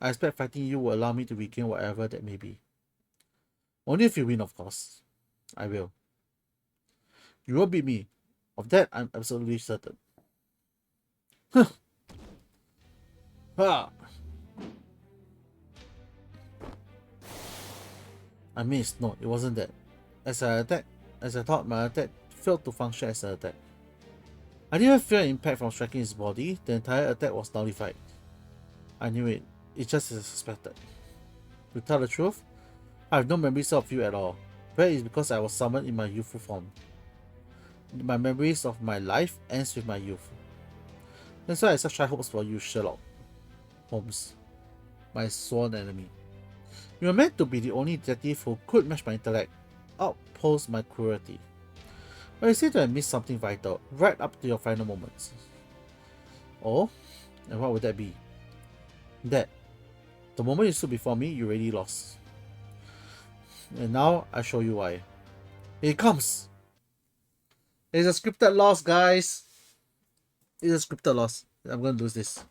I expect fighting you will allow me to regain whatever that may be. Only if you win, of course. I will. You won't beat me. Of that, I'm absolutely certain. Huh. Ah. I missed. No, it wasn't that. As I thought my attack failed to function as an attack. I didn't feel an impact from striking his body. The entire attack was nullified. I knew it. It's just as I suspected. To tell the truth, I have no memories of you at all. That is because I was summoned in my youthful form. My memories of my life ends with my youth. That's why I have such high hopes for you, Sherlock Holmes, my sworn enemy. You were meant to be the only detective who could match my intellect, outpost my cruelty. But you seem to have missed something vital, right up to your final moments. Oh? And what would that be? That. The moment you stood before me, you already lost. And now, I show you why. Here it comes! It's a scripted loss, guys! It's a scripted loss. I'm gonna lose this.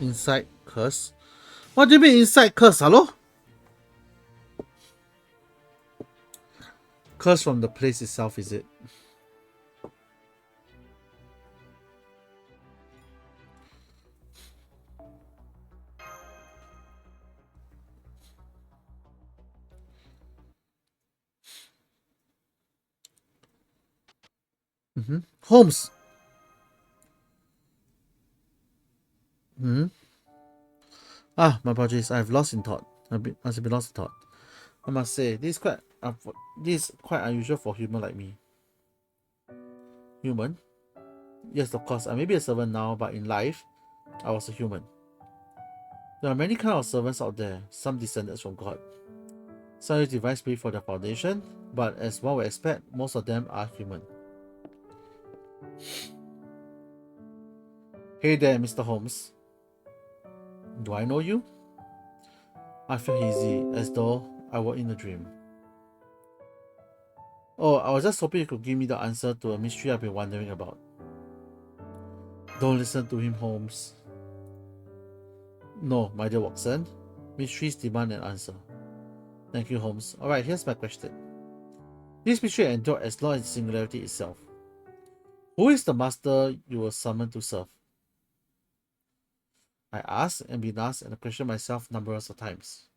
Inside curse? What do you mean inside curse? Hello? curse from the place itself, is it? Holmes. My apologies. I've lost in thought. I've been lost in thought. I must say, this is quite unusual for human like me. Human? Yes, of course. I may be a servant now, but in life, I was a human. There are many kinds of servants out there, some descended from God. Some use divine spirit for their foundation, but as one would expect, most of them are human. Hey there, Mr. Holmes. Do I know you? I feel hazy, as though I were in a dream. Oh, I was just hoping you could give me the answer to a mystery I've been wondering about. Don't listen to him, Holmes. No, my dear Watson. Mysteries demand an answer. Thank you, Holmes. Alright, here's my question. This mystery endured as long as the singularity itself. Who is the master you were summoned to serve? I asked and been asked and questioned myself numerous of times.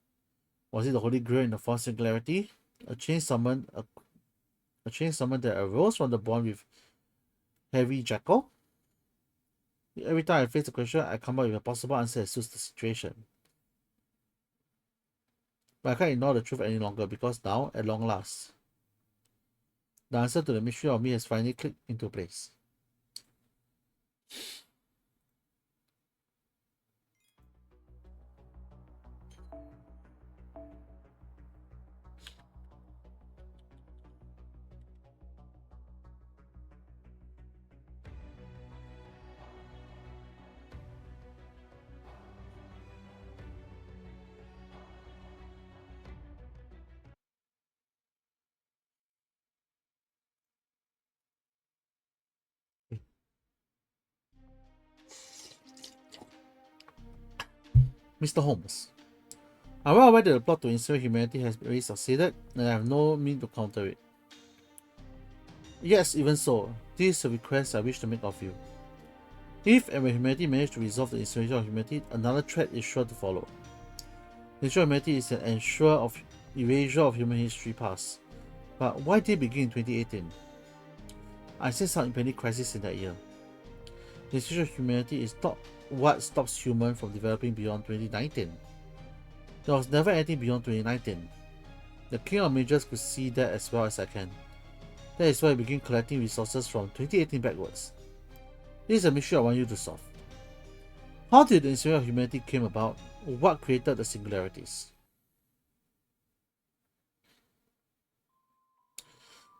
Was it the Holy Grail in the fourth singularity? A chain summon that arose from the bond with Harry Jekyll? Every time I face the question, I come up with a possible answer that suits the situation. But I can't ignore the truth any longer because now, at long last, the answer to the mystery of me has finally clicked into place. Mr. Holmes, I'm well aware that the plot to ensure humanity has already succeeded, and I have no means to counter it. Yes, even so, this is a request I wish to make of you. If and when humanity manages to resolve the incineration of humanity, another threat is sure to follow. The issue of humanity is an ensure of erasure of human history past. But why did it begin in 2018? I sensed some impending crisis in that year. The issue of humanity is not what stops humans from developing beyond 2019. There was never anything beyond 2019. The King of Majors could see that as well as I can. That is why I began collecting resources from 2018 backwards. This is a mystery I want you to solve. How did the incineration of humanity came about? What created the singularities?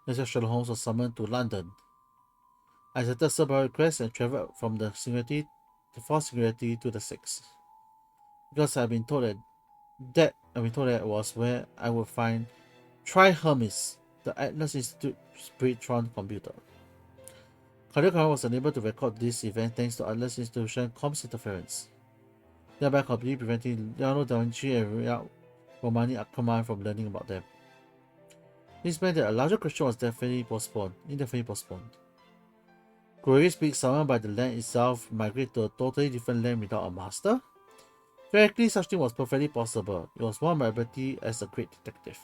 Mr. Sherlock Holmes was summoned to London. I accepted several requests and travelled from the fourth singularity to the sixth. Because I've been told that was where I would find Hermes, the Atlas Institute Spirit Traum computer. Cardiac was unable to record this event thanks to Atlas Institution comms interference, thereby completely preventing Leonardo da Vinci and Romani Ackermann from learning about them. This meant that a larger question was indefinitely postponed. Could we speak someone by the land itself migrate to a totally different land without a master? Theoretically, such thing was perfectly possible. It was one of my ability as a great detective.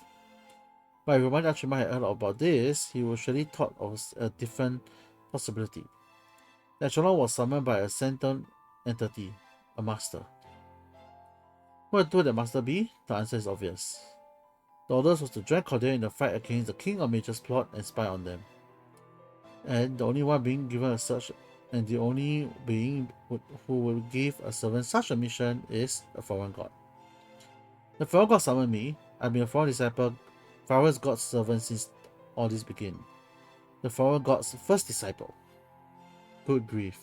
But if Romani Ackermann had heard about this, he would surely thought of a different possibility. That Sherlock was summoned by a sentient entity, a master. What would that master be? The answer is obvious. The orders was to join Cordelia in the fight against the King of Major's plot and spy on them. And the only one being given a such, and the only being who will give a servant such a mission is a foreign god. The foreign god summoned me. I've been a foreign disciple, foreign god's servant since all this began. The foreign god's first disciple. Good grief.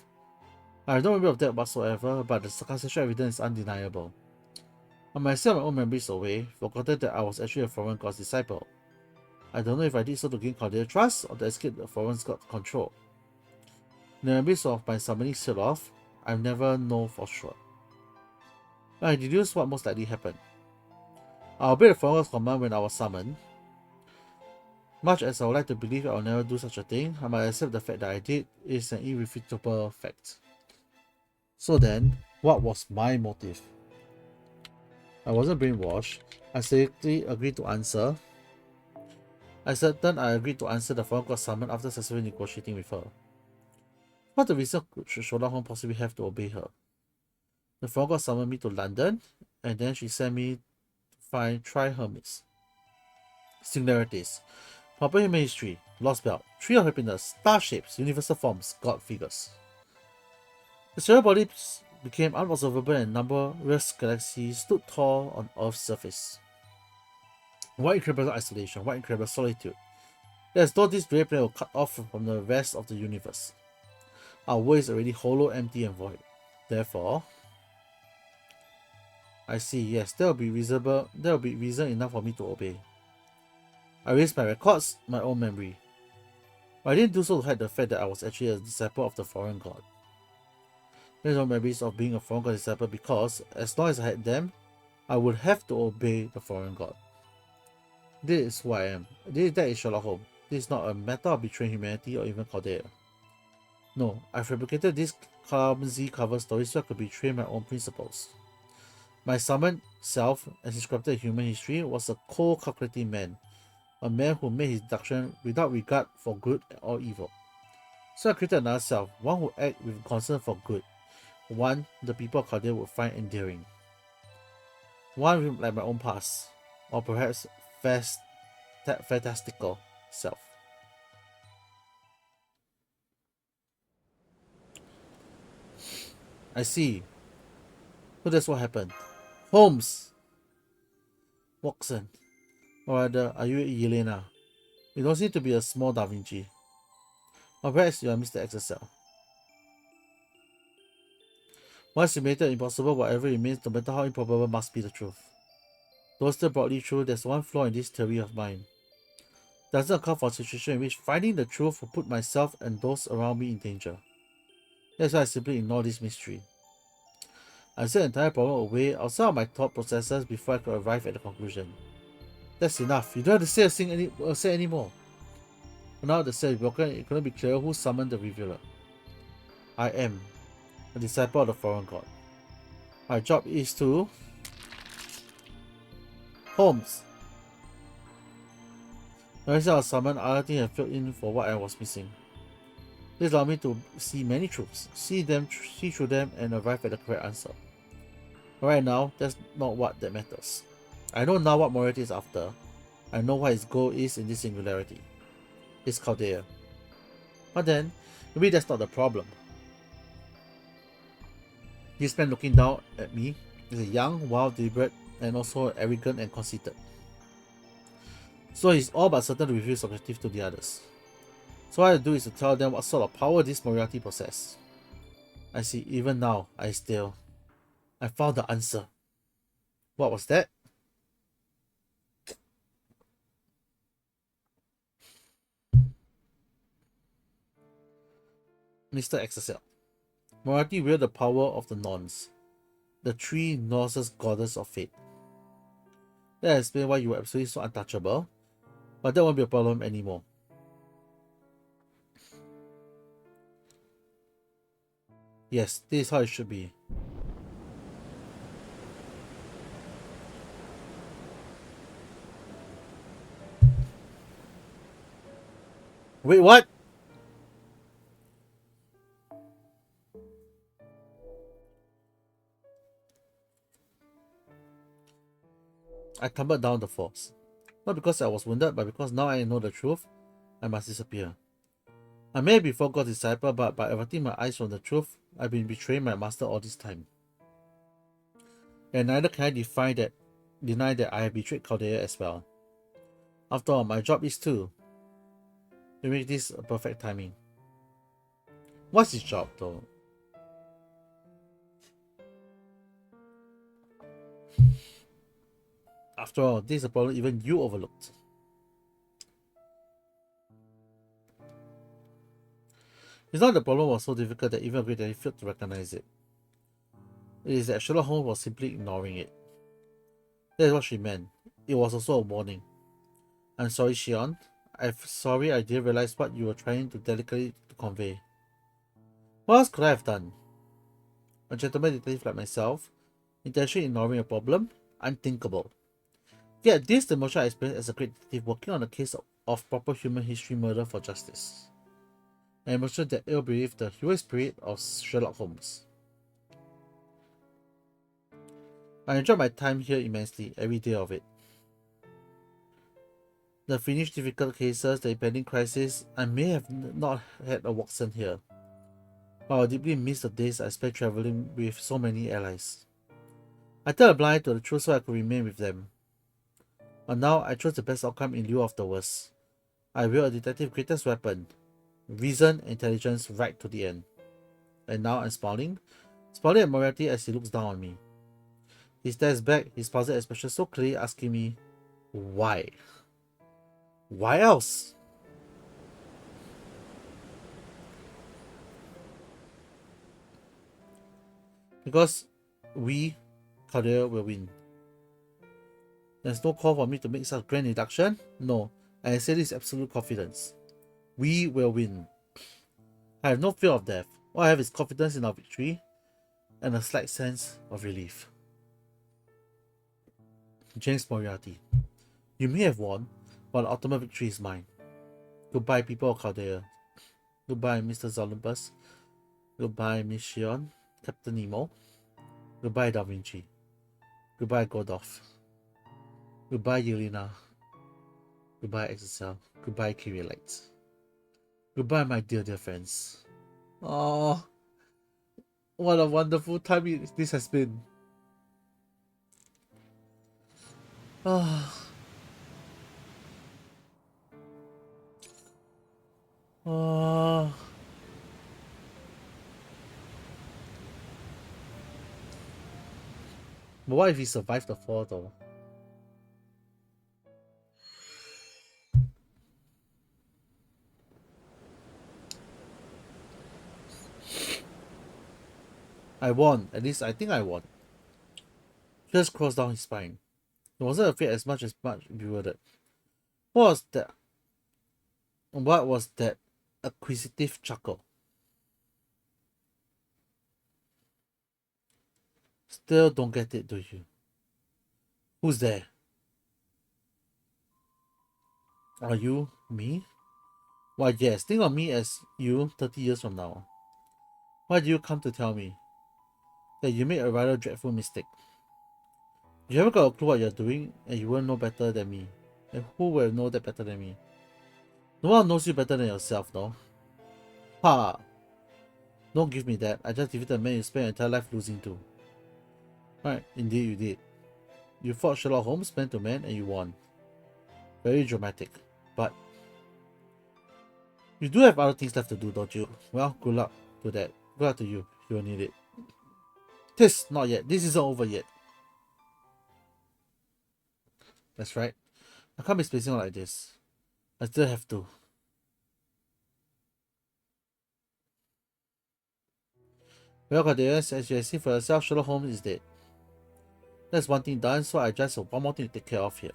I have no memory of that whatsoever, but the circumstantial evidence is undeniable. I might send my own memories away, forgotten that I was actually a foreign god's disciple. I don't know if I did so to gain Cordelia trust or to escape the foreign god's control. The memories of my summoning sealed off, I never know for sure. But I deduce what most likely happened. I obeyed the foreign god's command when I was summoned. Much as I would like to believe I'll never do such a thing, I must accept the fact that I did is an irrefutable fact. So then, what was my motive? I wasn't brainwashed. I simply agreed to answer. I agreed to answer the foreign god summon after successfully negotiating with her. What the reason should Sherlock Holmes possibly have to obey her? The foreign god summoned me to London, and then she sent me to find Tri-Hermes. Singularities. Proper human history. Lost belt. Tree of happiness. Star shapes. Universal forms. God figures. The stellar bodies became unobservable and numberless galaxies stood tall on Earth's surface. What incredible isolation, what incredible solitude. As though this great planet were cut off from the rest of the universe. Our world is already hollow, empty, and void. Therefore, I see, yes, there will be reason enough for me to obey. I erased my records, my own memory. But I didn't do so to hide the fact that I was actually a disciple of the foreign god. There's no memories of being a foreign god disciple because, as long as I had them, I would have to obey the foreign god. This is who I am. That is Sherlock Holmes. This is not a matter of betraying humanity or even Cordelia. No, I fabricated this clumsy cover story so I could betray my own principles. My summoned self, as described in human history, was a cold, calculating man. A man who made his deduction without regard for good or evil. So I created another self, one who acted with concern for good. One the people of Cordelia would find endearing. One like my own past, or perhaps fantastical self. I see. So that's what happened. Holmes! Watson. Or rather, are you Yelena? You don't seem to be a small Da Vinci. Or perhaps you are Mr. XSL. Once you made it impossible, whatever it means, no matter how improbable, must be the truth. Though still broadly true, there's one flaw in this theory of mine. It doesn't account for a situation in which finding the truth will put myself and those around me in danger. That's why I simply ignore this mystery. I set the entire problem away outside of my thought processes before I could arrive at the conclusion. That's enough. You don't have to say a thing anymore. For now the cell is broken, it couldn't be clearer who summoned the revealer. I am a disciple of the foreign god. My job is to... Holmes! The rest I was summoned, other things have filled in for what I was missing. This allowed me to see many truths, see through them, and arrive at the correct answer. But right now, that's not what that matters. I know now what morality is after. I know what his goal is in this singularity. It's Chaldea. But then, maybe that's not the problem. This man looking down at me is a young, wild, deliberate, and also arrogant and conceited. So he's all but certain to reveal his objective to the others. So what I do is to tell them what sort of power this morality possesses. I see, even now, I found the answer. What was that? Mr. XSL. Morality wield the power of the Nons, the three Norse's goddess of fate. That explains why you were absolutely so untouchable, but that won't be a problem anymore. Yes, this is how it should be. Wait, what? I tumbled down the falls. Not because I was wounded, but because now I know the truth, I must disappear. I may be forgot disciple, but by averting my eyes from the truth, I've been betraying my master all this time. And neither can I deny that I have betrayed Chaldea as well. After all, my job is to make this a perfect timing. What's his job though? After all, this is a problem even you overlooked. It's not the problem was so difficult that even a great daddy failed to recognize it. It is that Sherlock Holmes was simply ignoring it. That is what she meant. It was also a warning. I'm sorry, Shion. I'm sorry I didn't realize what you were trying to delicately convey. What else could I have done? A gentleman detective like myself, intentionally ignoring a problem? Unthinkable. Yet this the emotion I experienced as a great detective working on a case of proper human history murder for justice. An emotion that ill-breathed the heroic spirit of Sherlock Holmes. I enjoyed my time here immensely, every day of it. The finished difficult cases, the impending crisis, I may have not had a Watson here, but I deeply miss the days I spent travelling with so many allies. I turned a blind eye to the truth so I could remain with them. But now I chose the best outcome in lieu of the worst. I wield a detective's greatest weapon, reason and intelligence right to the end. And now I'm smiling at Moriarty as he looks down on me. He stares back, his puzzled expression so clearly asking me, why? Why else? Because we, Cordelia, will win. There's no call for me to make such grand deduction. No, I say this with absolute confidence. We will win. I have no fear of death. All I have is confidence in our victory and a slight sense of relief. James Moriarty. You may have won, but the ultimate victory is mine. Goodbye, people of Cordelia. Goodbye, Mr. Olympus. Goodbye, Miss Shion, Captain Nemo. Goodbye, Da Vinci. Goodbye, Godolph. Goodbye, Yelena. Goodbye, Exocel. Goodbye, Kyrielites. Goodbye, my dear friends. Oh, what a wonderful time this has been. Oh. Oh. But what if he survived the fall though? I won. At least I think I won. Just crossed down his spine. He wasn't afraid as much bewildered. What was that acquisitive chuckle? Still don't get it, do you? Who's there? Are you me? Why yes, think of me as you 30 years from now. Why do you come to tell me that you made a rather dreadful mistake? You haven't got a clue what you're doing, and you won't know better than me. And who will know that better than me? No one knows you better than yourself, no? Ha! Don't give me that. I just defeated a man you spent your entire life losing to. Right, indeed you did. You fought Sherlock Holmes man to man and you won. Very dramatic. But you do have other things left to do, don't you? Well, good luck to that. Good luck to you. You will need it. Not yet. This isn't over yet. That's right. I can't be spacing out like this. I still have to. Well, Cordelia, as you have seen for yourself, Sherlock Holmes is dead. That's one thing done, so I just have one more thing to take care of here.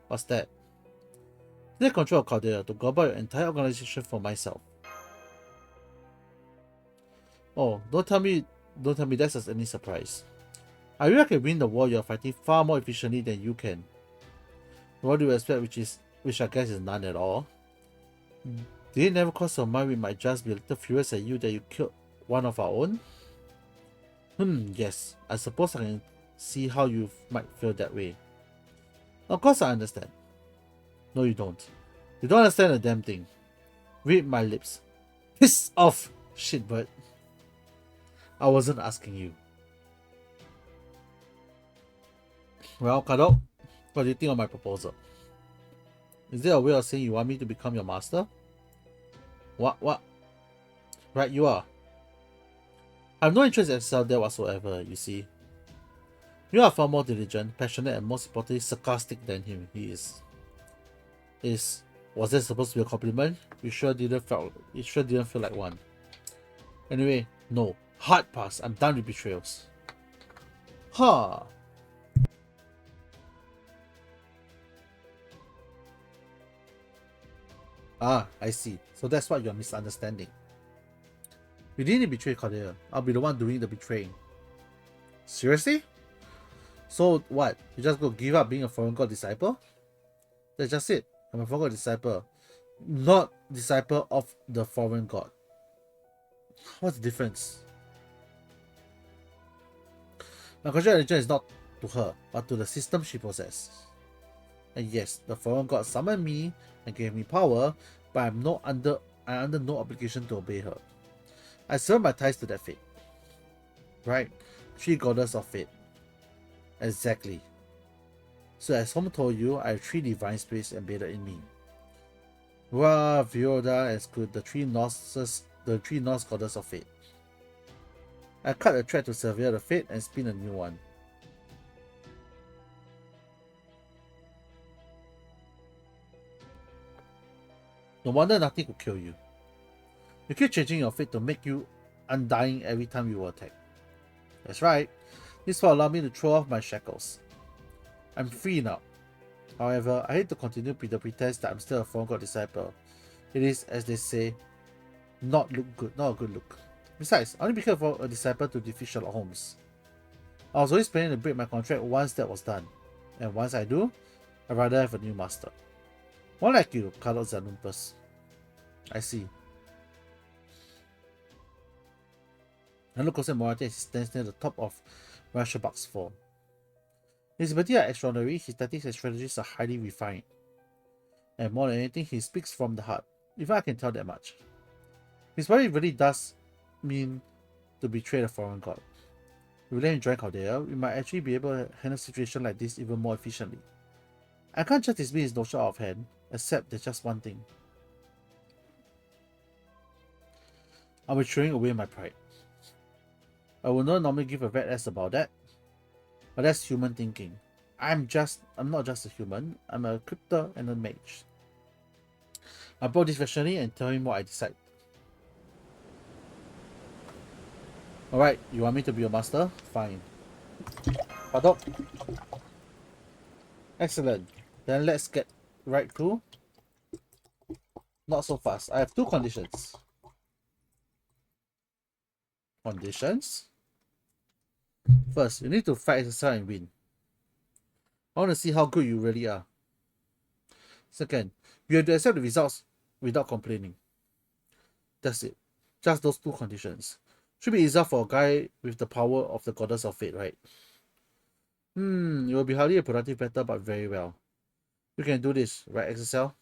What's that? Take control of Cordelia to go about your entire organization for myself. Oh, don't tell me that's just any surprise. I really can win the war you're fighting far more efficiently than you can. What do you expect, which I guess is none at all? Did it never cross your mind we might just be a little furious at you that you killed one of our own? Yes. I suppose I can see how you might feel that way. Of course I understand. No, you don't. You don't understand a damn thing. Read my lips. Piss off, shitbird. I wasn't asking you. Well, Kado, what do you think of my proposal? Is there a way of saying you want me to become your master? What? Right, you are. I have no interest in Excel there whatsoever, you see. You are far more diligent, passionate, and most importantly, sarcastic than him. He is. Was that supposed to be a compliment? It sure didn't feel like one. Anyway, no. Hard pass. I'm done with betrayals. Huh. Ah, I see. So that's what you're misunderstanding. You didn't betray Cordelia. I'll be the one doing the betraying. Seriously? So what? You just go give up being a foreign god disciple? That's just it. I'm a foreign god disciple. Not disciple of the foreign god. What's the difference? My control religion is not to her, but to the system she possesses. And yes, the foreign god summoned me and gave me power, but I'm under no obligation to obey her. I sever my ties to that fate. Right? 3 goddess of fate. Exactly. So as Home told you, I have 3 divine spirits embedded in me. Ra, Vioda, and Skud, the 3 Norse goddess of fate. I cut a thread to sever the fate and spin a new one. No wonder nothing could kill you. You keep changing your fate to make you undying every time you attack. That's right. This will allow me to throw off my shackles. I'm free now. However, I hate to continue with the pretense that I'm still a foreign god disciple. It is, as they say, not a good look. Besides, I only became a disciple to defeat Sherlock Holmes. I was always planning to break my contract once that was done. And once I do, I'd rather have a new master. More like you, Carlos Zanumpus. I see. I look closer at Morati as he stands near the top of Rashabak's fall. His abilities are extraordinary, his tactics and strategies are highly refined. And more than anything, he speaks from the heart. Even I can tell that much. His body really does mean to betray the foreign god. If we let him join Caldea, we might actually be able to handle a situation like this even more efficiently. I can't just dismiss his notion out of hand, except there's just one thing. I'll be throwing away my pride. I will not normally give a rat ass about that, but that's human thinking. I'm not just a human, I'm a crypto and a mage. I'll blow this rationally and tell him what I decide. Alright, you want me to be your master? Fine. Padok. Excellent. Then let's get right to. Not so fast. I have 2 conditions. First, you need to fight exercise and win. I want to see how good you really are. Second, you have to accept the results without complaining. That's it. Just those 2 conditions. Should be easier for a guy with the power of the goddess of fate, right? You will be hardly a productive battle, but very well. You can do this, right, XSL?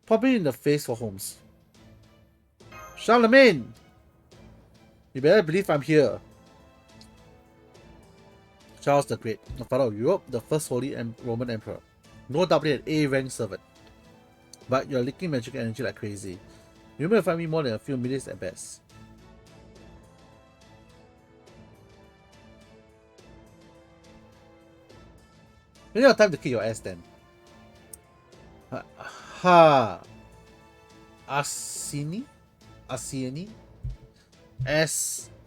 Pop it in the face for Holmes. Charlemagne! You better believe I'm here. Charles the Great, the father of Europe, the first Holy Roman Emperor. No doubly an A-rank servant. But you're leaking magic energy like crazy. You may find me more than a few minutes at best. You have time to kick your ass then. Asini?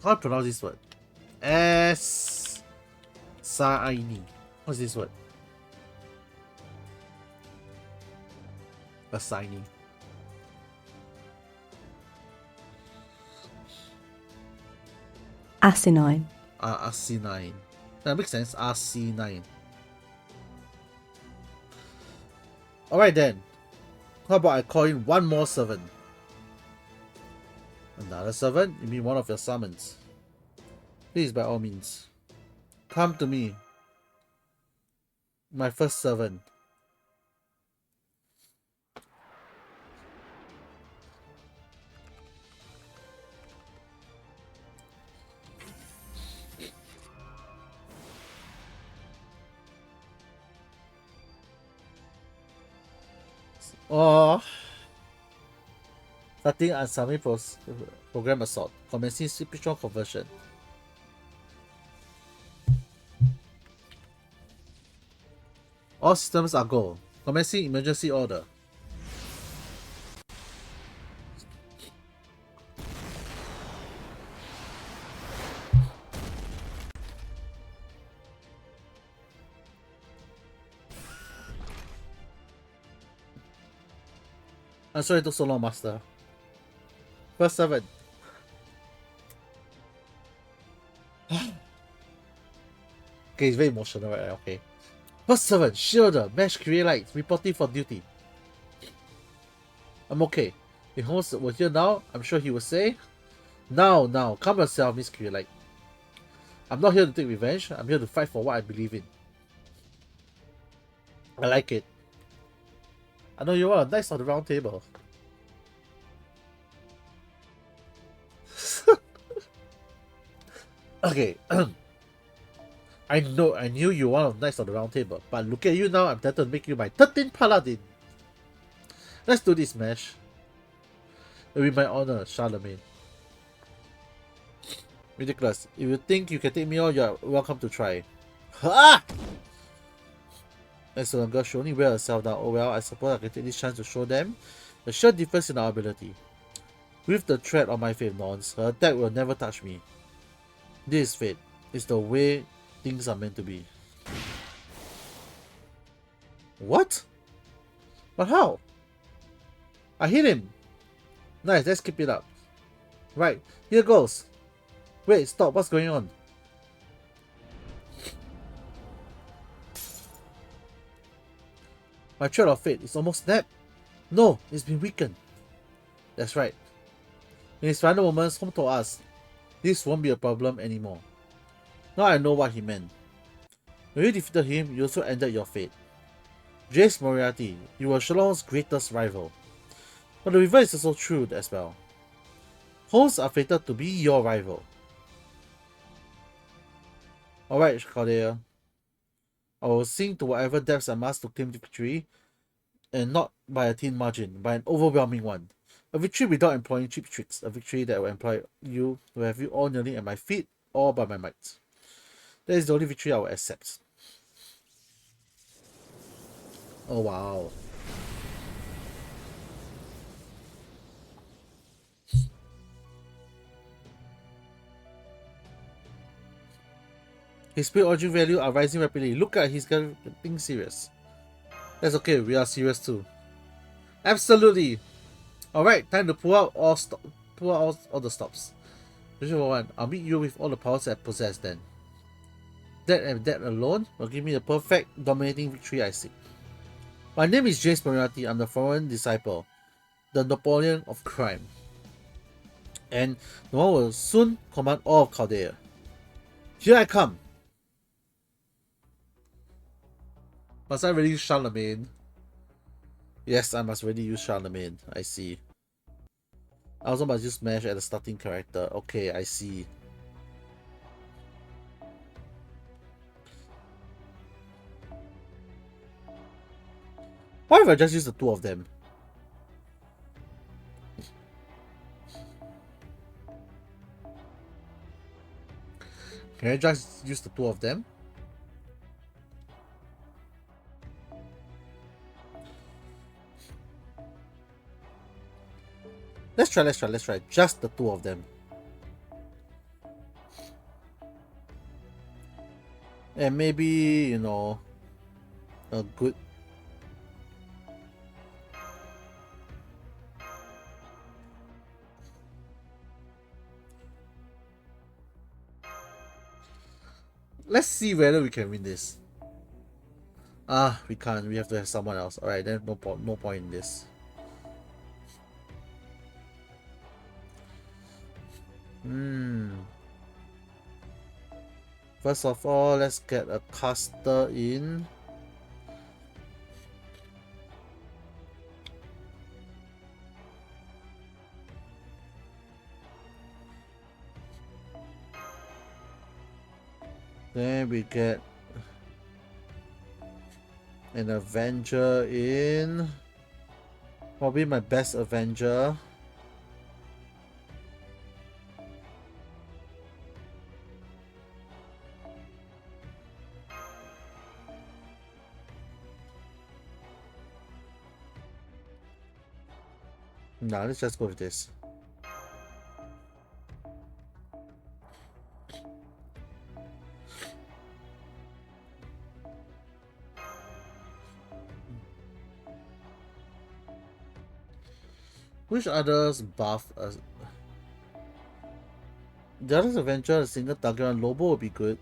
How to pronounce this word? Saini. What's this word? Asini. Asinine. Asinine. That makes sense. Asinine. Alright then. How about I call in one more servant? Another servant? You mean one of your summons? Please, by all means. Come to me. My first servant. Oh. Starting unsummoning program assault. Commencing spiritual conversion. All systems are go. Commencing emergency order. I'm sorry it took so long, Master. First 7. Okay, it's very emotional, right? Okay. First 7, Shielder, Mesh Create Light, reporting for duty. I'm okay. If Holmes were here now, I'm sure he would say, now, calm yourself, Miss Create Light. I'm not here to take revenge, I'm here to fight for what I believe in. I like it. I know you are, Knights of the Round Table. Okay. I knew you were one of the Knights of the Round Table, but look at you now, I'm tempted to make you my 13th Paladin. Let's do this, Mesh. It'll be my honor, Charlemagne. Ridiculous. If you think you can take me on, you're welcome to try. Ha! Excellent girl, she only wear herself down. Oh well, I suppose I can take this chance to show them the sheer difference in our ability. With the threat of my faith nonce, her attack will never touch me. This is fate. It's the way things are meant to be. What? But how? I hit him! Nice, let's keep it up. Right, here goes. Wait, stop, what's going on? My thread of fate is almost snapped. No, it's been weakened. That's right. In his final moments, Home told us, this won't be a problem anymore. Now I know what he meant. When you defeated him, you also ended your fate. Jace Moriarty, you were Sherlock's greatest rival. But the reverse is also true as well. Homes are fated to be your rival. Alright, Cordelia. I will sink to whatever depths I must to claim victory, and not by a thin margin, by an overwhelming one. A victory without employing cheap tricks, a victory that will employ you to have you all nearly at my feet, all by my might. That is the only victory I will accept. Oh wow. His spirit origin value are rising rapidly. Look at he's getting serious. That's okay, we are serious too. Absolutely. Alright, time to pull out all the stops. Position 1, I'll meet you with all the powers I possess then. That and that alone will give me the perfect dominating victory I seek. My name is Jace Moriarty, I'm the foreign disciple, the Napoleon of crime. And the one will soon command all of Chaldea. Here I come! Must I really use Charlemagne? Yes, I must really use Charlemagne. I see. I also must use Smash as the starting character. Okay, I see. Why if I just use the two of them? Can I just use the two of them? Let's try. Just the two of them. And maybe, you know, a good... Let's see whether we can win this. Ah, we can't. We have to have someone else. Alright, then no point in this. First of all, let's get a caster in. Then we get an Avenger in. Probably my best Avenger. Nah, let's just go with this. Which others buff? The others adventure a single target on Lobo would be good.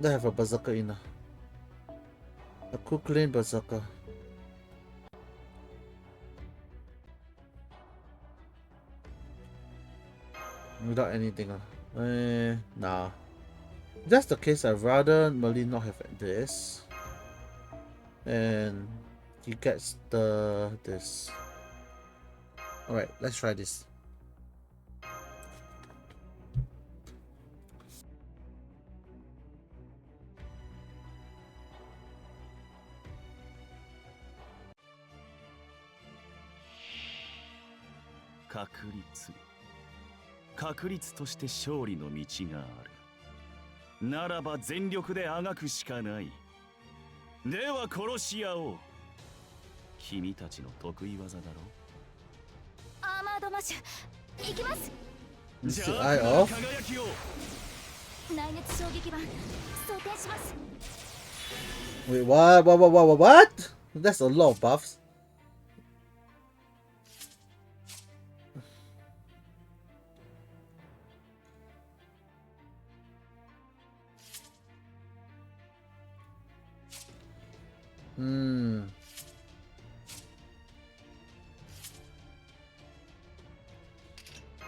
They have a berserker in a quick lane berserker. Without anything. Nah. If that's the case, I'd rather Merlin not have this. And he gets this. Alright, let's try this.「確率として勝利の道がある。ならば全力であがくしかない。では殺し合おう。君たちの得意技だろ。アーマードマッシュ行きます。Is the eye off? 内熱衝撃板装填します。 Wait, what? That's a lot of buffs. Hmm.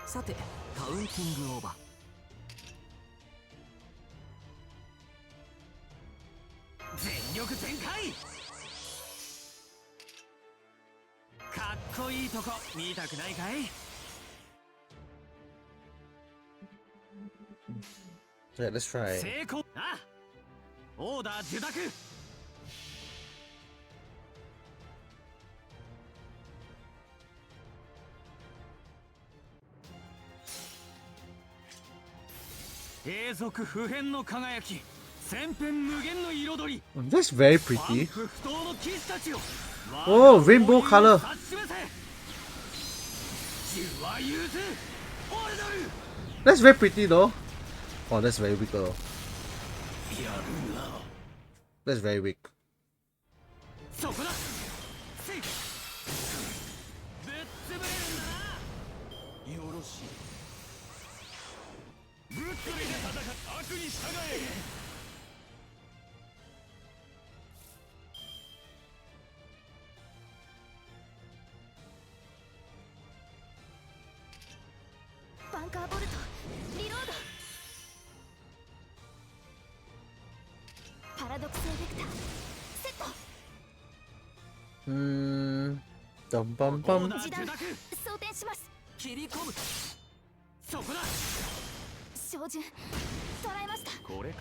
さてカウンティングオーバー。全力全開。かっこいいとこ見たくないかい。 Yeah, let's try. 成功。あ、オーダー受諾。永続不変の輝き、千変無限の彩り。 That's very pretty. 不不当の騎士たちよ。 Oh, rainbow color. 指し示せ。自は言うて俺なる。 That's very pretty though. Oh, that's very weak though. やるな。 That's very weak. そこだ。せい。ぶっ潰れるんだな。よろしい。 ぶっ飛びで戦う悪に従え。バンカーボルトリロード。パラドクスエフェクターセット。Dum bum bum. 時短装填します。切り込む。そこだ。 照準捉えました。これか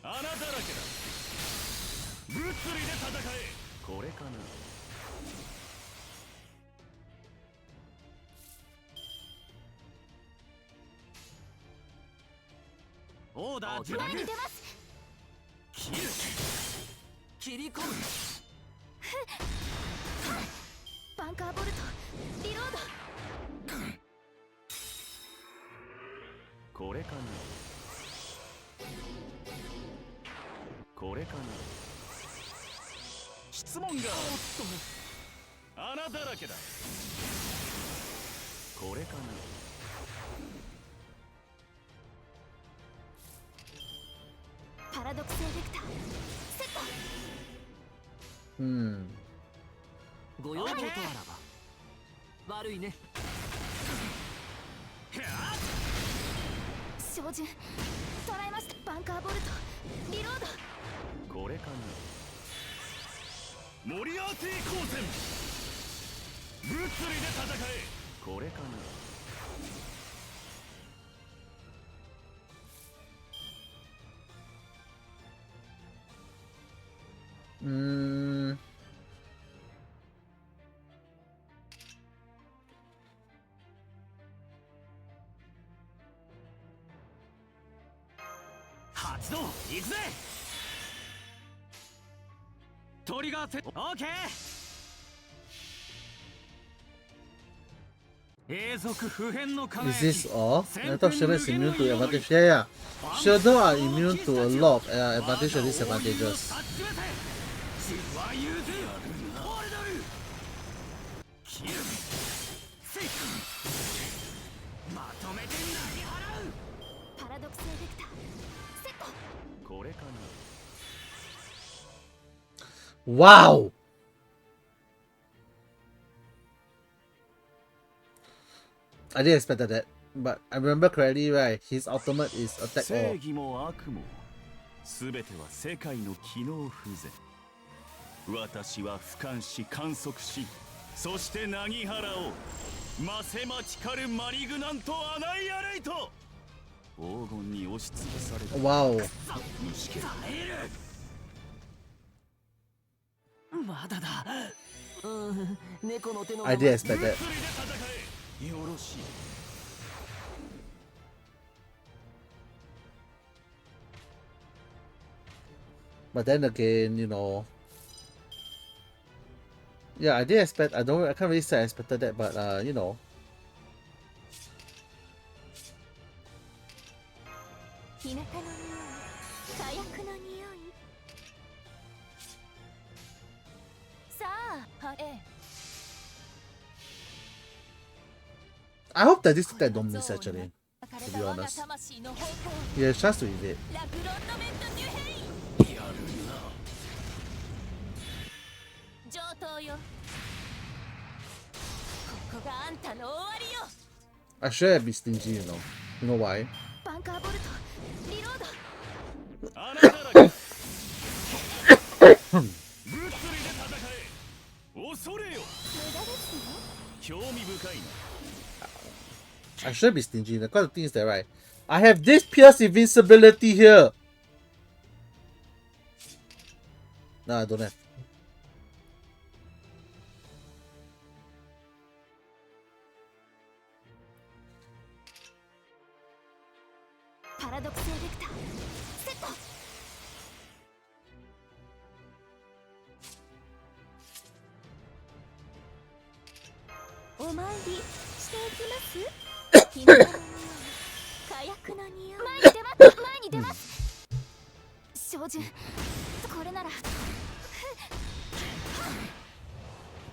な。穴だらけだ。物理で戦え。これかな。オーダー受前に諾。出ます。切る。切り込む。バンカーボルトリロード。 これかな。これかな。質問が。穴だらけだ。これかな。パラドクスエフェクターセット。ご要望とあらば。悪いね。照準捉えました。バンカーボルトリロード。これかな。モリアーティ光線。物理で戦え。これかな。発動行くぜ。トリガーセットオーケー。Is this all? I thought Shadow is immune to advantage. Yeah. Shadow are immune to a lot of advantage and disadvantages. Wow! I didn't expect that, but I remember correctly, right? His ultimate is attack all. 正義も悪も全ては世界の機能不全。私は俯瞰し観測し、そして凪原をマセマチカルマリグナントアナイアレイト。黄金に押しつぶされる。Wow. 虫けら。まだだ。猫の手の。I didn't expect that. よろしい。But then again, you know. Yeah, I didn't expect. I can't really say I expected that, but you know. 日向の匂い、火薬の匂い。さあ、ええ。I hope that this guy don't miss actually. To be honest. He has a chance to evade. 上等よ。ここがあんたの終わりよ。I should be stingy, you know. You know why? バンカーボルト、リロード。あなただけ。物理で戦え。恐れよ。無駄ですよ。興味深いな。I should be stingy. The thing is that, right? I have this pierce invincibility here. No, I don't have. パラドクセベクター、セット。お参りしていきます。火の匂い、火薬の匂い。前に出ます。前に出ます。照準、これなら。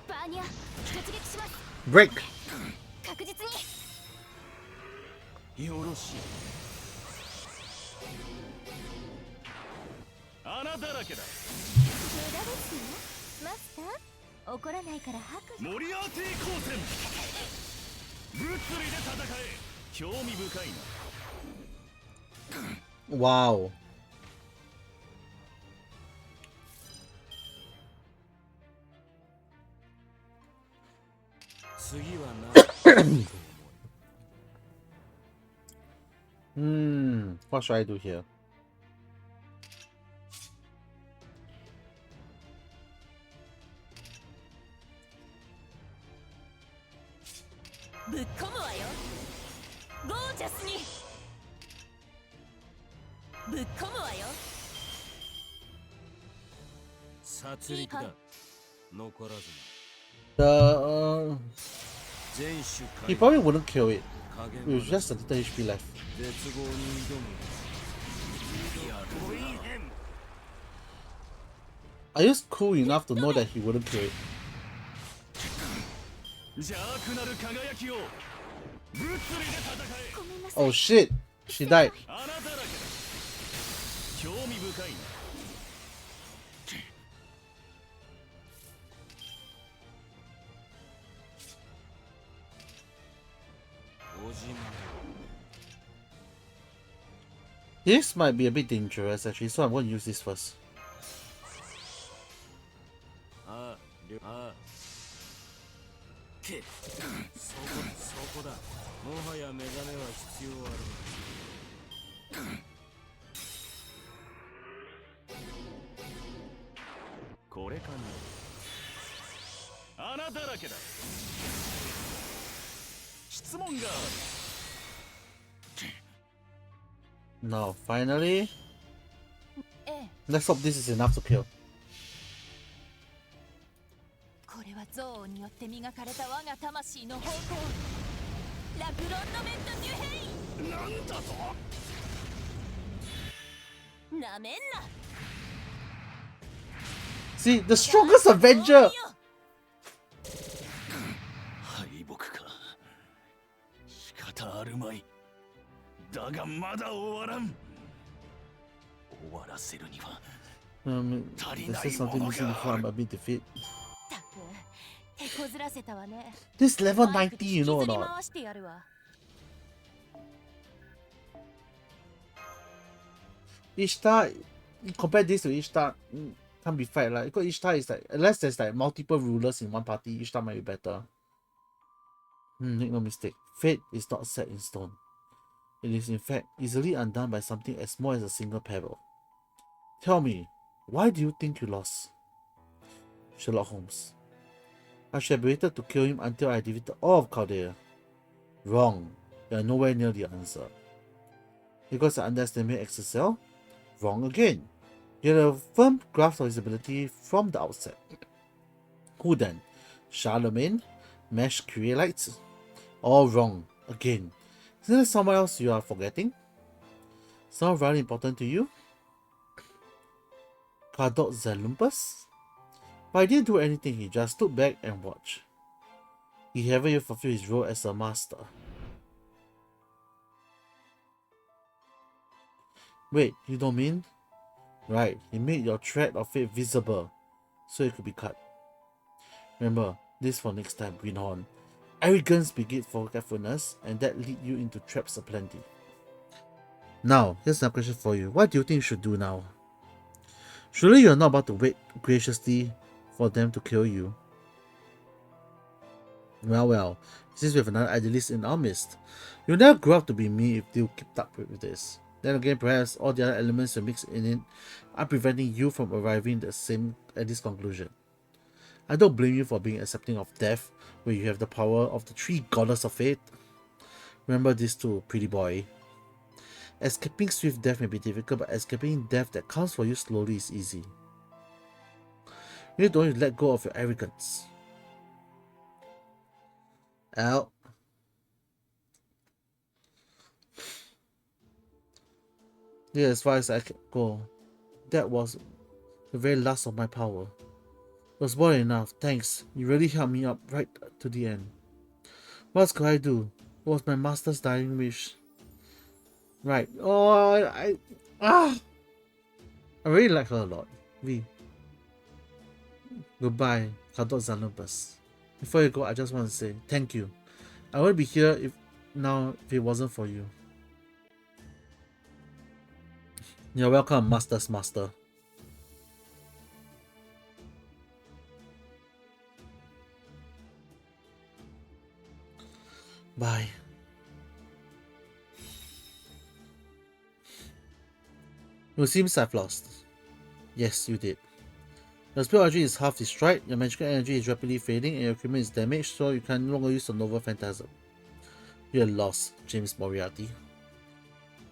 バーニャ、突撃します。Break. 確実に。よろしい。穴だらけだ。無駄ですよ。マスター、怒らないから拍手。モリアーティ光線。物理で戦え。興味深いな。Wow. 次はHmm. What should I do here? ぶっ込むわよ。ゴージャスにぶっ込むわよ。殺戮だ。残らず The he probably wouldn't kill it. It was just a little HP left. 絶望に挑む。 I was cool enough to know that he wouldn't kill it. 邪悪なる輝きを物理で戦え。ごめんなさい。 Oh shit! She died. 穴だらけだ。興味深いな。おじま。 This might be a bit dangerous actually, so I'm going to use this first. ああ。け。そこだ。もはや目覚めは必要ある。これかな。穴だらけだ。質問がある。 Now, finally, ええ、 let's hope this is enough to kill. これは憎悪によって磨かれた我が魂の方向。なんだと。なめんな。 See, the strongest Avenger! 敗北か。仕方あるまい。だがまだ終わらん。終わらせるには This is something missing before I'm a bit defeat. たく手こずらせたわね。 This level バイク 90, で you know 引き or ずり not? 回してやるわ。 Each star, compare this to each star, can't be fair. Like, because each star is like, unless there's like multiple rulers in one party, each star might be better. Make no mistake, fate is not set in stone. It is in fact easily undone by something as small as a single pebble. Tell me, why do you think you lost? Sherlock Holmes. I should have waited to kill him until I defeated all of Chaldea. Wrong. You are nowhere near the answer. Because I underestimated XSL? Wrong again. You had a firm grasp of his ability from the outset. Who then? Charlemagne? Mesh Creolites? All wrong. Again. Isn't there someone else you are forgetting? Someone very important to you? Cardot Zalumpus? But I didn't do anything, he just stood back and watched. He haven't yet fulfilled his role as a master. Wait, you don't mean? Right, he made your threat of fate visible, so it could be cut. Remember, this for next time, Greenhorn. Arrogance begets forgetfulness, and that lead you into traps aplenty. Now, here's another question for you. What do you think you should do now? Surely you're not about to wait graciously for them to kill you. Well, since we have another idealist in our midst, you'll never grow up to be me if you keep up with this. Then again, perhaps all the other elements you mix in it are preventing you from arriving at this conclusion. I don't blame you for being accepting of death when you have the power of the three goddess of fate. Remember this too, pretty boy. Escaping swift death may be difficult, but escaping death that comes for you slowly is easy. You need to only let go of your arrogance. Out. Yeah, as far as I can go. That was the very last of my power. It was more than enough. Thanks. You really helped me up right to the end. What else could I do? It was my master's dying wish. Right. Oh, I really like her a lot. V. Goodbye, Kadot Zanubas. Before you go, I just want to say thank you. I wouldn't be here if it wasn't for you. You're welcome, Master's Master. Bye. It seems I've lost. Yes, you did. Your spell energy is half destroyed, your magical energy is rapidly fading, and your equipment is damaged, so you can no longer use the Nova Phantasm. You're lost, James Moriarty.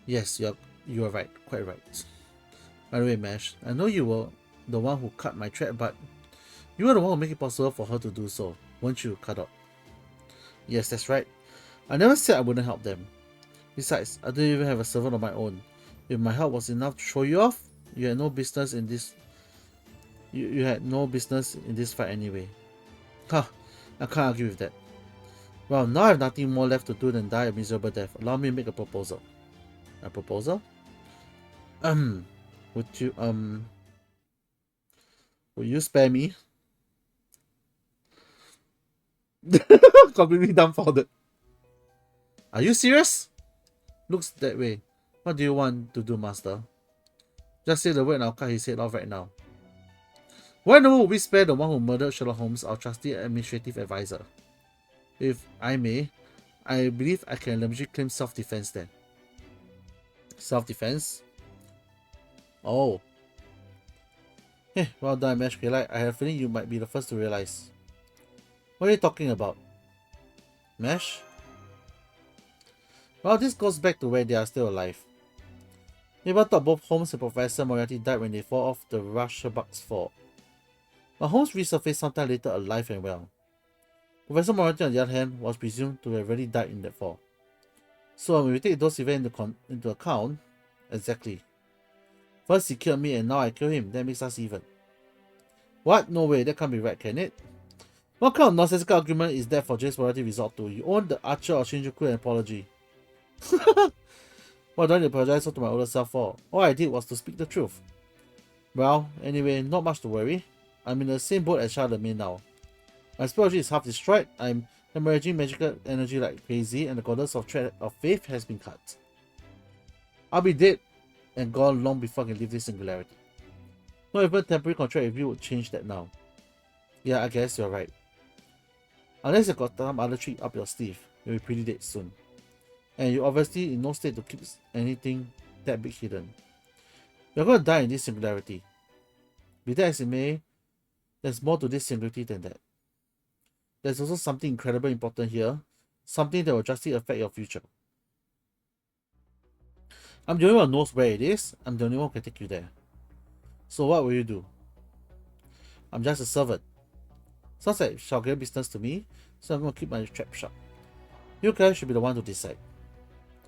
Yes, you are right, quite right. By the way, Mash, I know you were the one who cut my thread, but you were the one who made it possible for her to do so, weren't you, Kadot? Yes, that's right. I never said I wouldn't help them. Besides, I don't even have a servant of my own. If my help was enough to throw you off, you had no business in this. You had no business in this fight anyway. Ha! I can't argue with that. Well, now I have nothing more left to do than die a miserable death. Allow me to make a proposal. A proposal? Would you spare me? Completely dumbfounded. Are you serious? Looks that way. What do you want to do, Master? Just say the word and I'll cut his head off right now. Why no would we spare the one who murdered Sherlock Holmes, our trusty administrative advisor? If I may, I believe I can legitimately claim self-defense then. Self-defense? Oh. Hey, well done, Mesh Light. I have a feeling you might be the first to realize. What are you talking about? Mesh? Well, this goes back to where they are still alive. People thought both Holmes and Professor Moriarty died when they fell off the Russia Buck's fall. But Holmes resurfaced sometime later alive and well. Professor Moriarty, on the other hand, was presumed to have already died in that fall. So when we take those events into account, exactly. First he killed me and now I kill him, that makes us even. What? No way, that can't be right, can it? What kind of nonsensical argument is that for James Moriarty resort to? You own the Archer of Shinjuku and apology. What do I need to apologize to my older self for? All I did was to speak the truth. Well, anyway, not much to worry. I'm in the same boat as Charlemagne now. My spell is half destroyed, I'm hemorrhaging magical energy like crazy, and the goddess of thread of faith has been cut. I'll be dead and gone long before I can leave this singularity. Not even temporary contract review would change that now. Yeah, I guess you're right. Unless you've got some other trick up your sleeve, you'll be pretty dead soon. And you're obviously in no state to keep anything that big hidden. You're gonna die in this singularity. Be that as it may, there's more to this singularity than that. There's also something incredibly important here, something that will drastically affect your future. I'm the only one who knows where it is, I'm the only one who can take you there. So what will you do? I'm just a servant. Sounds like shotgun business to me, so I'm gonna keep my trap shut. You guys should be the one to decide.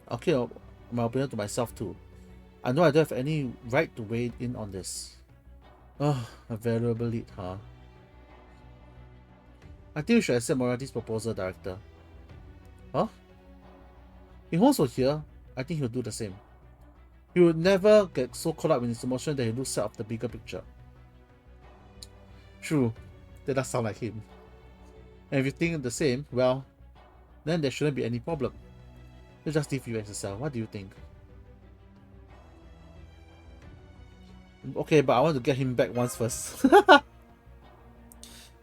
I'll keep my opinion to myself too. I know I don't have any right to weigh in on this. Oh, a valuable lead, huh? I think you should accept Moriarty's proposal, Director. Huh? If Holmes were here, I think he'll do the same. He would never get so caught up in his emotion that he loses sight of the bigger picture. True, that does sound like him. And if you think the same, well, then there shouldn't be any problem. Let's just leave you as a cell. What do you think? Okay, but I want to get him back once first.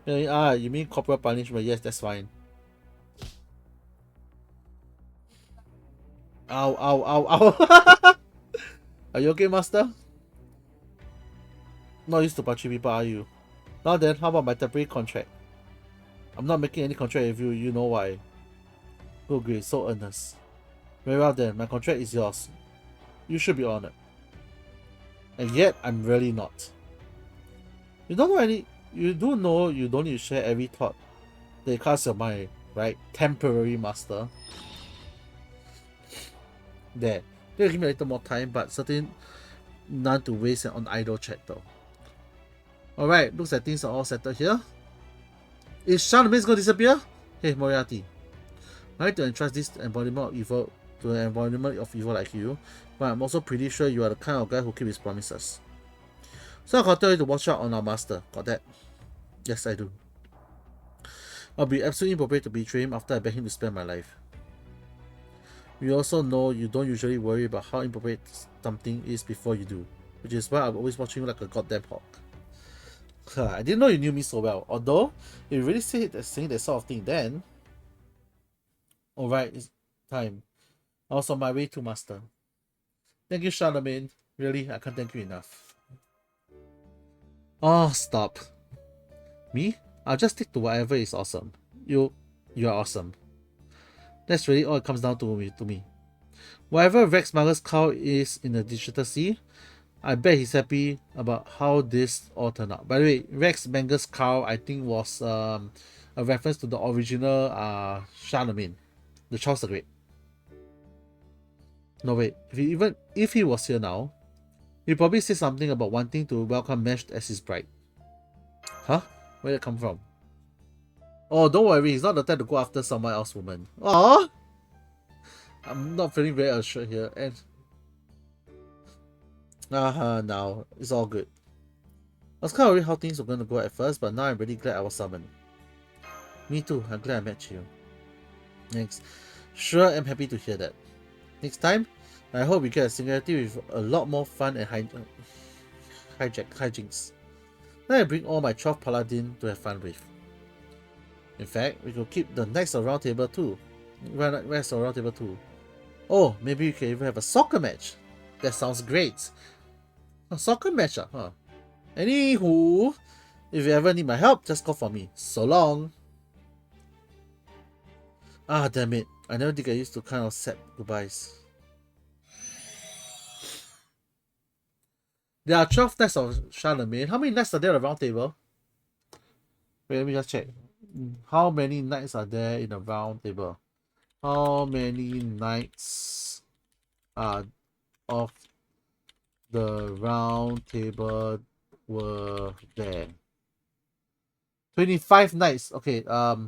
You mean corporal punishment? Yes, that's fine. Ow, ow, ow, ow. Are you okay, Master? Not used to punching people, are you? Now then, how about my temporary contract? I'm not making any contract with you, you know why. Good grief, so earnest. Very well then, my contract is yours. You should be honored. And yet, I'm really not. You don't know you do know you don't need to share every thought that crosses your mind, right? Temporary Master. There. They'll give me a little more time, but certainly none to waste on idle chat though. Alright, looks like things are all settled here. Is Charlemagne's gonna disappear? Hey Moriarty. I like to entrust this embodiment of evil to an embodiment of evil like you, but I'm also pretty sure you are the kind of guy who keeps his promises. So I'll tell you to watch out on our master. Got that? Yes, I do. I'll be absolutely inappropriate to betray him after I beg him to spare my life. We also know you don't usually worry about how inappropriate something is before you do, which is why I'm always watching you like a goddamn hawk. I didn't know you knew me so well, although if you really saying that sort of thing then... Alright, it's time. I was on my way to Master. Thank you, Charlemagne. Really, I can't thank you enough. Oh, stop. Me? I'll just stick to whatever is awesome. You are awesome. That's really all it comes down to me. Whatever Rex Smuggler's cow is in the digital sea, I bet he's happy about how this all turned out. By the way, Rex Smuggler's cow I think was a reference to the original Charlemagne, the Charles the Great. No wait, if he was here now, he'd probably say something about wanting to welcome Mesh as his bride. Huh? Where did it come from? Oh, don't worry, he's not the type to go after someone else's woman. Aww! I'm not feeling very assured here, and... now, it's all good. I was kind of worried how things were going to go at first, but now I'm really glad I was summoned. Me too, I'm glad I met you. Thanks. Sure, I'm happy to hear that. Next time, I hope we get a singularity with a lot more fun and hijinks. Then I bring all my 12 paladin to have fun with. In fact, we could keep the Knights of Round Table too. Rest of Round Table too. Oh, maybe we can even have a soccer match. That sounds great. A soccer match, huh? Anywho, if you ever need my help, just call for me. So long. Ah, damn it. I never did get used to kind of sad goodbyes. There are 12 Knights of Charlemagne. How many Knights are there at the Round Table? Wait, let me just check. How many knights are there in a round table? How many knights are of the round table were there? 25 knights. Okay, that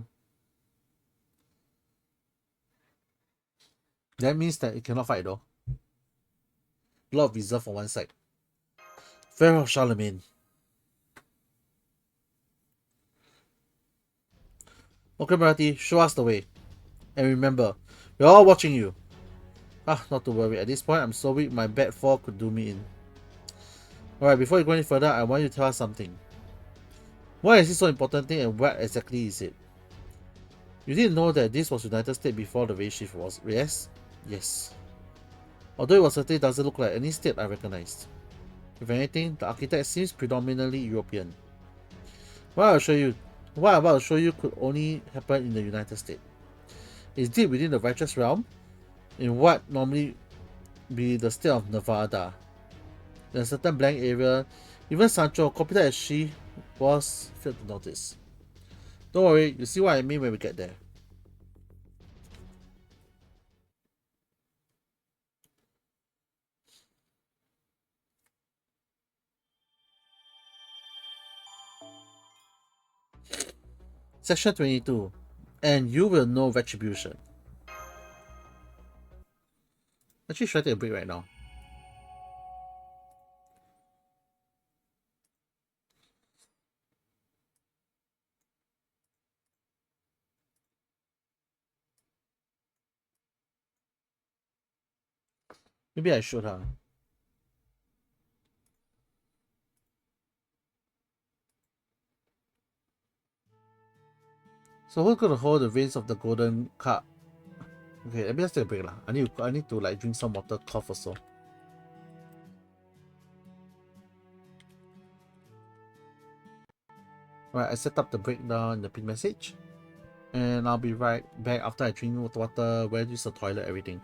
means that it cannot fight though. A lot of reserve on one side. Pharaoh Charlemagne. Okay, Marathi, show us the way. And remember, we're all watching you. Ah, not to worry. At this point, I'm so weak my bad fall could do me in. Alright, before you go any further, I want you to tell us something. Why is this so important thing and what exactly is it? You didn't know that this was United States before the race shift was, yes? Yes. Although it certainly doesn't look like any state I recognized. If anything, the architect seems predominantly European. What I'm about to show you could only happen in the United States. It's deep within the righteous realm, in what normally be the state of Nevada. In a certain blank area, even Sancho, competent as she was, failed to notice. Don't worry, you see what I mean when we get there. Section 22. And you will know retribution. Actually, should I take a break right now? Maybe I should, huh? So who's gonna hold the reins of the golden cup? Okay, let me just take a break lah. I need to like drink some water, cough or so. Alright, I set up the breakdown in the pin message. And I'll be right back after I drink water, where use the toilet, everything.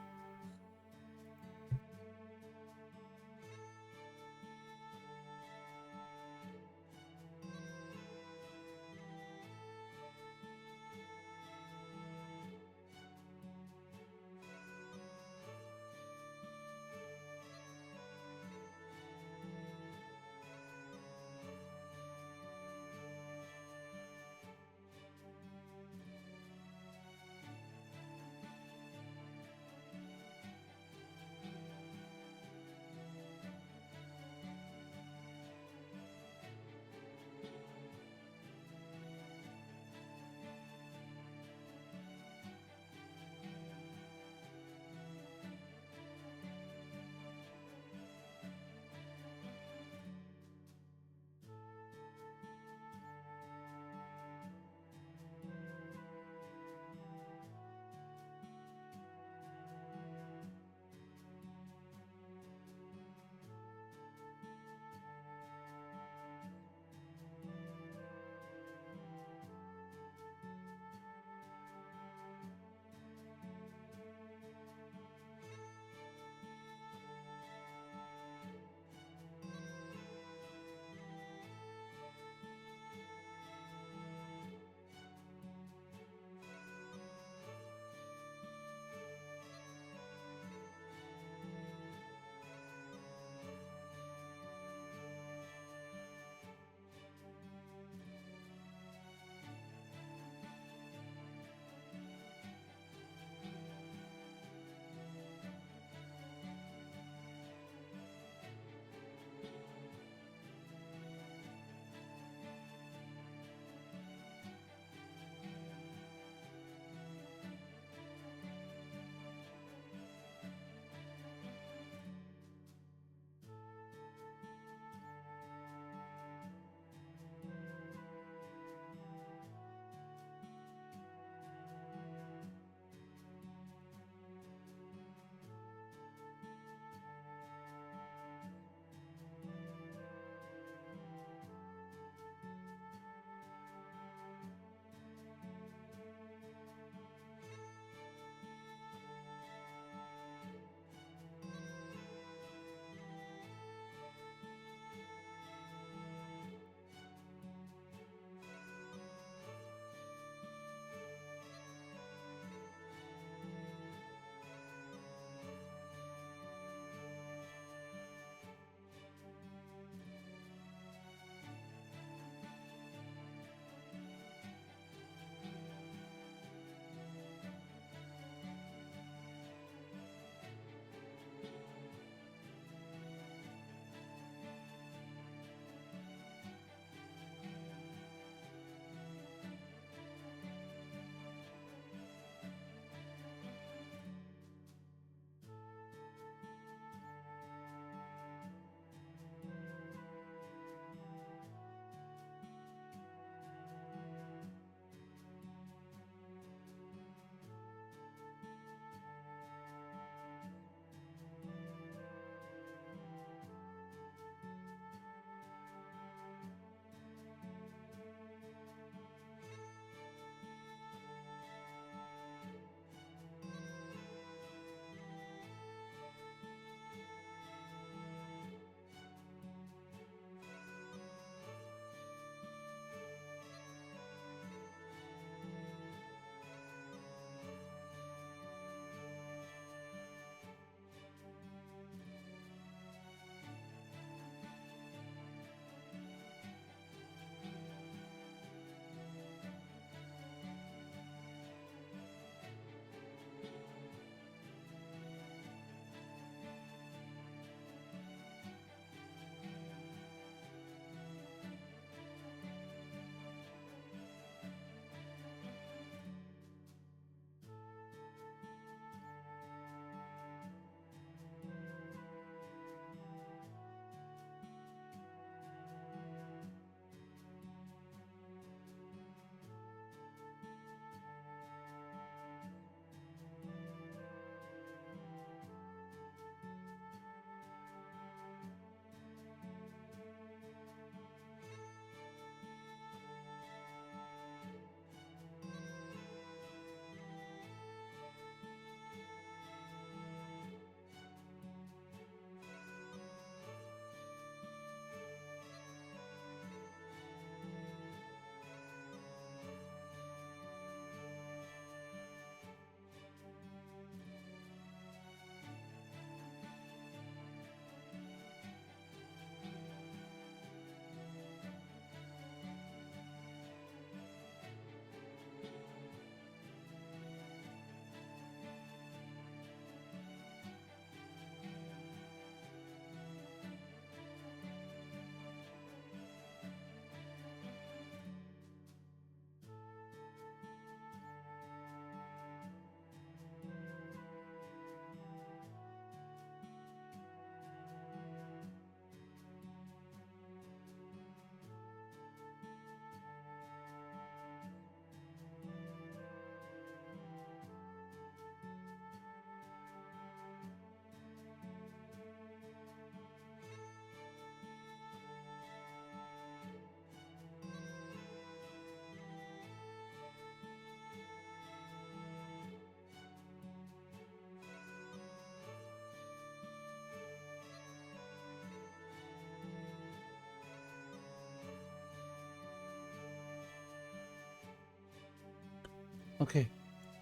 Okay.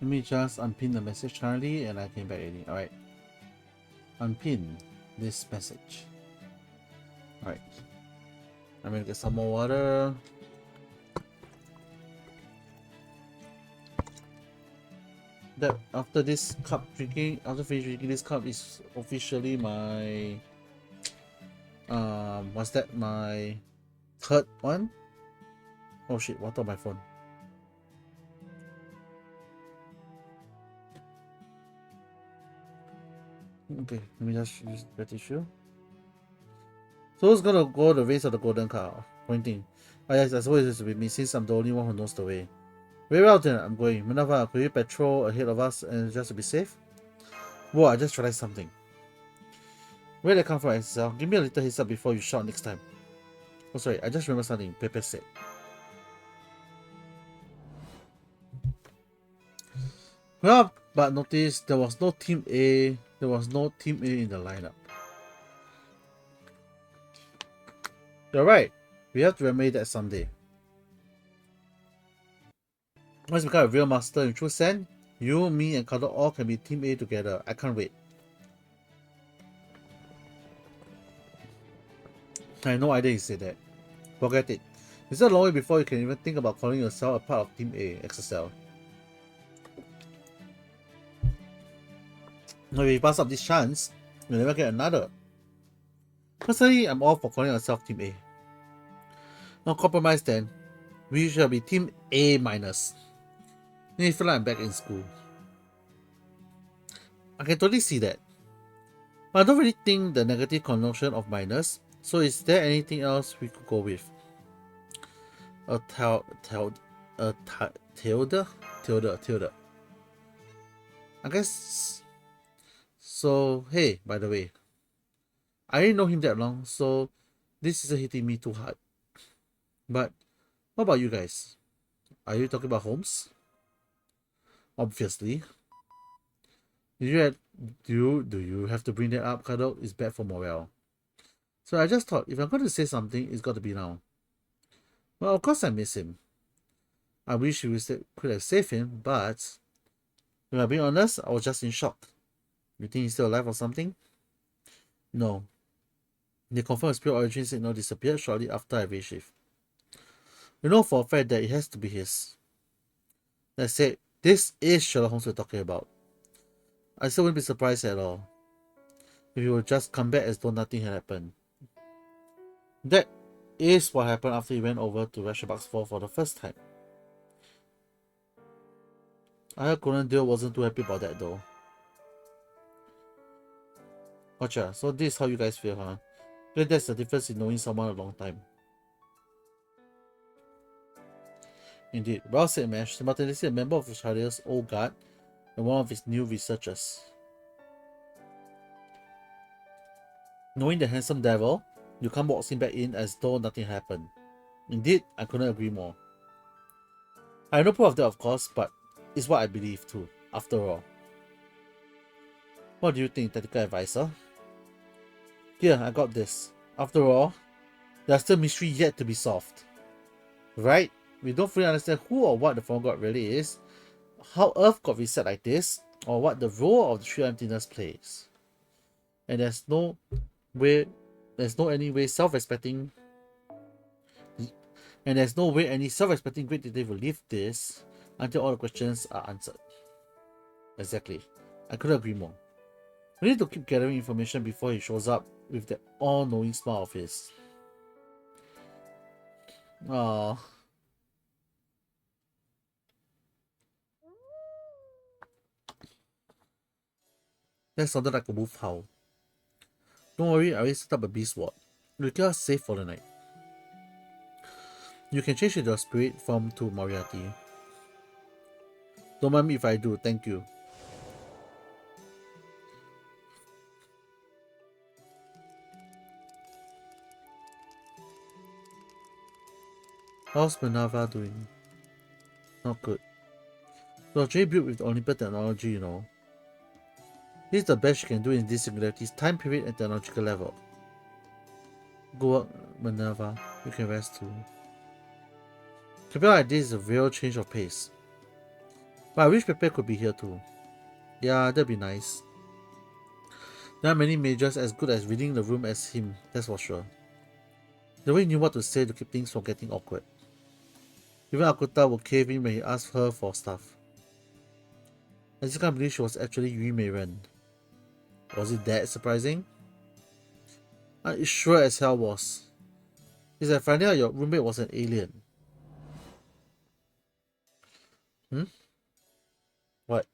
Let me just unpin the message currently and I came back already. Alright. Unpin this message. Alright. I'm gonna get some more water. That after this cup drinking, after finish drinking this cup is officially my what's that? My third one? Oh shit, water on my phone. Okay, let me just use the tissue. So who's gonna go the race of the golden car? Pointing. Oh yes, I suppose it's with me since I'm the only one who knows the way. Very well then, I'm going. Minerva, could you patrol ahead of us and just to be safe? Whoa, I just realized something. Where did I come from, SSL? Give me a little heads up before you shout next time. Oh sorry, I just remember something Pepe said. Well, but notice there was no Team A. There was no Team A in the lineup. You're right. We have to remedy that someday. Once we become a real master in true sense, you, me, and Kado all can be Team A together. I can't wait. I had no idea he said that. Forget it. It's a long way before you can even think about calling yourself a part of Team A, XSL. If we pass up this chance, we'll never get another. Personally, I'm all for calling ourselves Team A. No compromise then. We shall be Team A minus. Then I feel like I'm back in school. I can totally see that. But I don't really think the negative connotation of minus. So is there anything else we could go with? Tilde. I guess. So hey, by the way, I didn't know him that long, so this isn't hitting me too hard. But what about you guys? Are you talking about Holmes? Obviously. Do you have to bring that up, Kado? It's bad for morale. So I just thought, if I'm going to say something, it's got to be now. Well, of course I miss him. I wish we could have saved him, but if I'm being honest, I was just in shock. You think he's still alive or something? No. They confirmed his pure origin signal disappeared shortly after I raised shift. You know for a fact that it has to be his. That said, this is Sherlock Holmes we're talking about. I still wouldn't be surprised at all if he would just come back as though nothing had happened. That is what happened after he went over to Rashabak's Fall for the first time. I heard Conan Doyle wasn't too happy about that though. Gotcha, so this is how you guys feel, huh? Well, that's the difference in knowing someone a long time. Indeed, well said, Mesh. Simultaneously a member of Sharia's old guard and one of his new researchers. Knowing the handsome devil, you can't walk him back in as though nothing happened. Indeed, I couldn't agree more. I have no proof of that, of course, but it's what I believe too, after all. What do you think, Tactical Advisor? Here, I got this. After all, there's still mystery yet to be solved. Right? We don't fully understand who or what the Fallen God really is, how Earth got reset like this, or what the role of the Tree of Emptiness plays. And there's no any way self-respecting great detective will leave this until all the questions are answered. Exactly. I couldn't agree more. We need to keep gathering information before he shows up with that all-knowing smile of his. Aww. That sounded like a wolf howl. Don't worry, I already set up a beast ward. We'll keep us safe for the night. You can change your spirit form to Moriarty. Don't mind me if I do, thank you. How's Minerva doing? Not good. So Jay built with Olympic technology, you know. This is the best you can do in this singularity's time period and technological level. Go work, Minerva. You can rest too. Keeping like this is a real change of pace. But I wish Pepe could be here too. Yeah, that'd be nice. There are many mages as good as reading the room as him, that's for sure. The way he knew what to say to keep things from getting awkward. Even Akuta would cave in when he asked her for stuff. I just can't believe she was actually Yu Meiren. Was it that surprising? It sure as hell was. It's like finding out your roommate was an alien. What?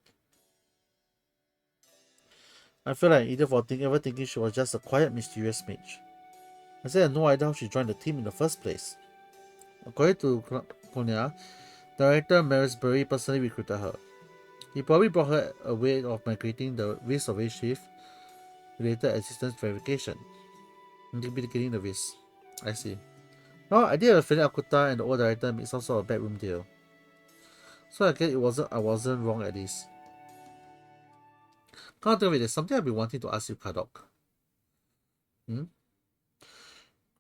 I feel like an idiot for ever thinking she was just a quiet, mysterious mage. I said I had no idea how she joined the team in the first place. According to Konya, director Marisbury personally recruited her. He probably brought her a way of migrating the risk of age shift related assistance verification. Mitigating the risk. I see. Well, I did have a feeling Akuta and the old director made some sort of backroom deal. So I guess I wasn't wrong at least. Come to me, there's something I've been wanting to ask you, Kadok.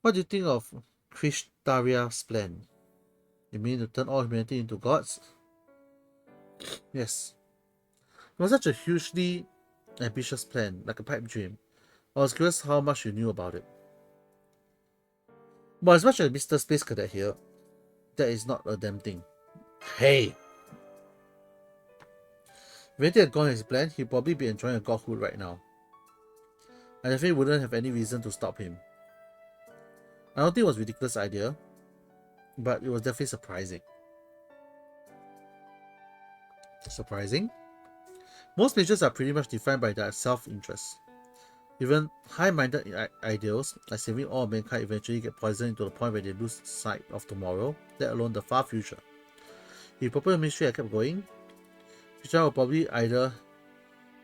What do you think of Krishtaria's plan? You mean to turn all humanity into gods? Yes. It was such a hugely ambitious plan, like a pipe dream. I was curious how much you knew about it. But as much as Mr. Space Cadet here, that is not a damn thing. Hey! If anything had gone his plan, he'd probably be enjoying a godhood right now. I definitely wouldn't have any reason to stop him. I don't think it was a ridiculous idea, but it was definitely surprising. Surprising? Most mages are pretty much defined by their self-interest. Even high-minded ideals, like saving all mankind, eventually get poisoned to the point where they lose sight of tomorrow, let alone the far future. If proper ministry had kept going, Vijay would probably either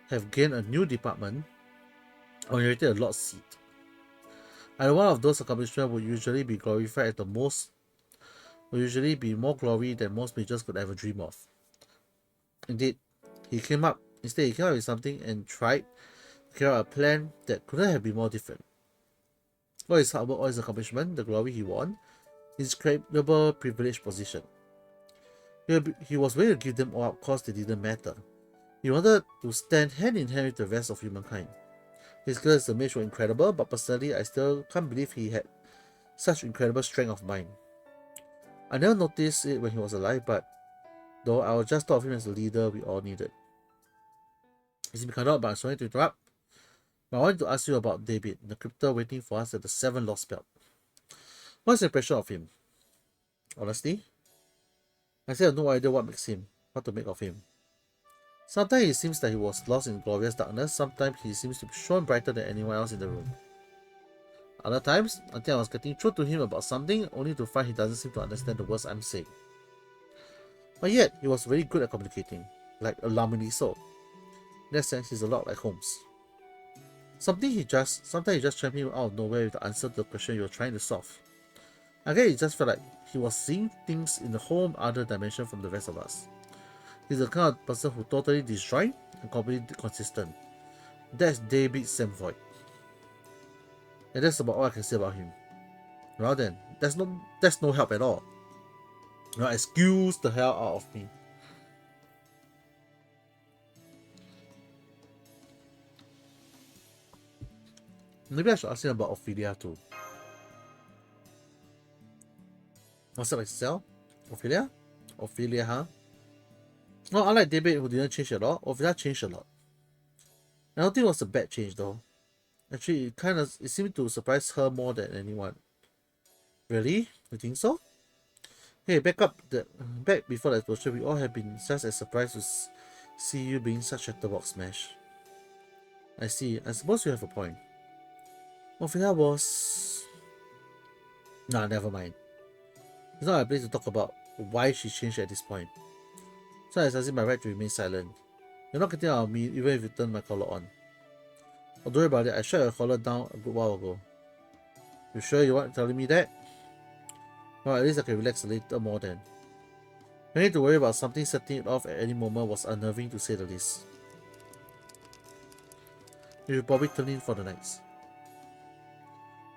have gained a new department or inherited a lord's seat. Either one of those accomplishments would usually be glorified at the most, would usually be more glory than most mages could ever dream of. Indeed, he came up with something and tried to carry out a plan that couldn't have been more different. All his hard work, all his accomplishment, the glory he won, his incredible privileged position. He was ready to give them all up because they didn't matter. He wanted to stand hand in hand with the rest of humankind. His skills as a mage were incredible, but personally I still can't believe he had such incredible strength of mind. I never noticed it when he was alive, but though I was just thought of him as the leader we all needed. It's been cut out, but I'm sorry to interrupt. But I wanted to ask you about David, the crypto waiting for us at the 7 Lost Belt. What's your impression of him? Honestly, I still have no idea what to make of him. Sometimes he seems that he was lost in glorious darkness, sometimes he seems to be shone brighter than anyone else in the room. Other times, I think I was getting through to him about something, only to find he doesn't seem to understand the words I'm saying. But yet, he was very good at communicating, like alarmingly so. In that sense, he's a lot like Holmes. Sometimes he just champion out of nowhere with the answer to the question you were trying to solve. I guess it just felt like he was seeing things in a whole other dimension from the rest of us. He's the kind of person who totally disjoint and completely consistent. That's David Samvoid. And that's about all I can say about him. Well then, that's no help at all. Now excuse the hell out of me. Maybe I should ask him about Ophelia too. What's up, Excel? Ophelia? Ophelia, huh? No, unlike David, who didn't change a lot, Ophelia changed a lot. I don't think it was a bad change though. Actually, it seemed to surprise her more than anyone. Really? You think so? Hey, back before the explosion, we all have been just as surprised to see you being such a chatterbox smash. I see. I suppose you have a point. Ophelia was... Nah, never mind. It's not a place to talk about why she changed at this point. So I exercising my right to remain silent. You're not getting out of me even if you turn my collar on. Oh, don't worry about it, I shut your collar down a good while ago. You sure you weren't telling me that? Well, at least I can relax a little more then. I need to worry about something setting it off at any moment was unnerving to say the least. You should probably turn in for the nights.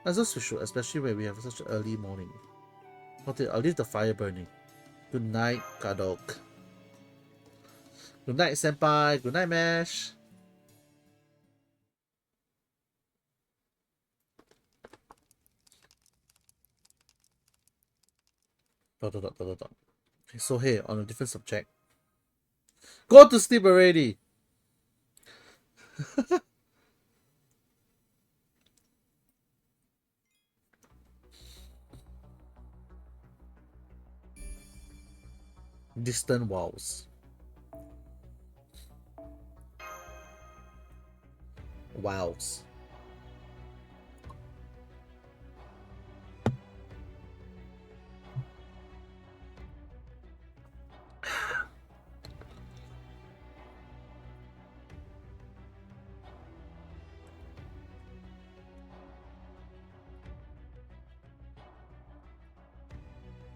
I suppose we should, especially when we have such an early morning. Okay, I'll leave the fire burning. Good night, Kadok. Good night, senpai. Good night, Mesh. Okay, so hey, on a different subject. Go to sleep already. Distant walls. Wows.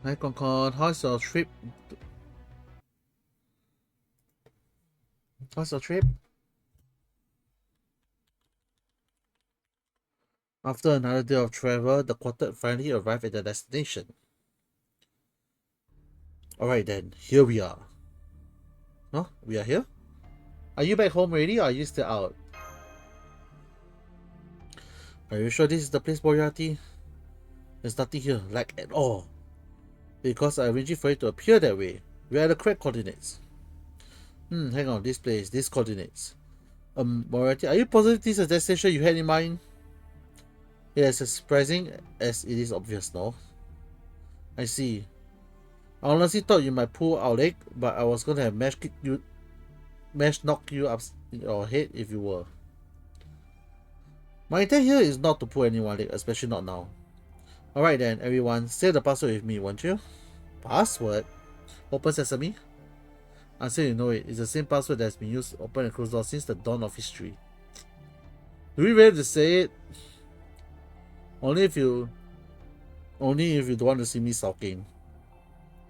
Hi Concon, how's your trip? How's your trip? After another day of travel, the quartet finally arrived at their destination. Alright then, here we are. Huh? We are here? Are you back home already or are you still out? Are you sure this is the place, Moriarty? There's nothing here, like at all. Because I arranged for it to appear that way. We are at the correct coordinates. Hang on, this place, these coordinates. Moriarty, are you positive this is the destination you had in mind? Yes, as surprising as it is obvious, no? I see. I honestly thought you might pull our leg, but I was gonna have Mesh knock you up your head if you were. My intent here is not to pull anyone leg, especially not now. Alright then, everyone, say the password with me, won't you? Password? Open Sesame? I'm sure you know it. It's the same password that's been used to open and close doors since the dawn of history. Do we really have to say it? Only if you don't want to see me sulking.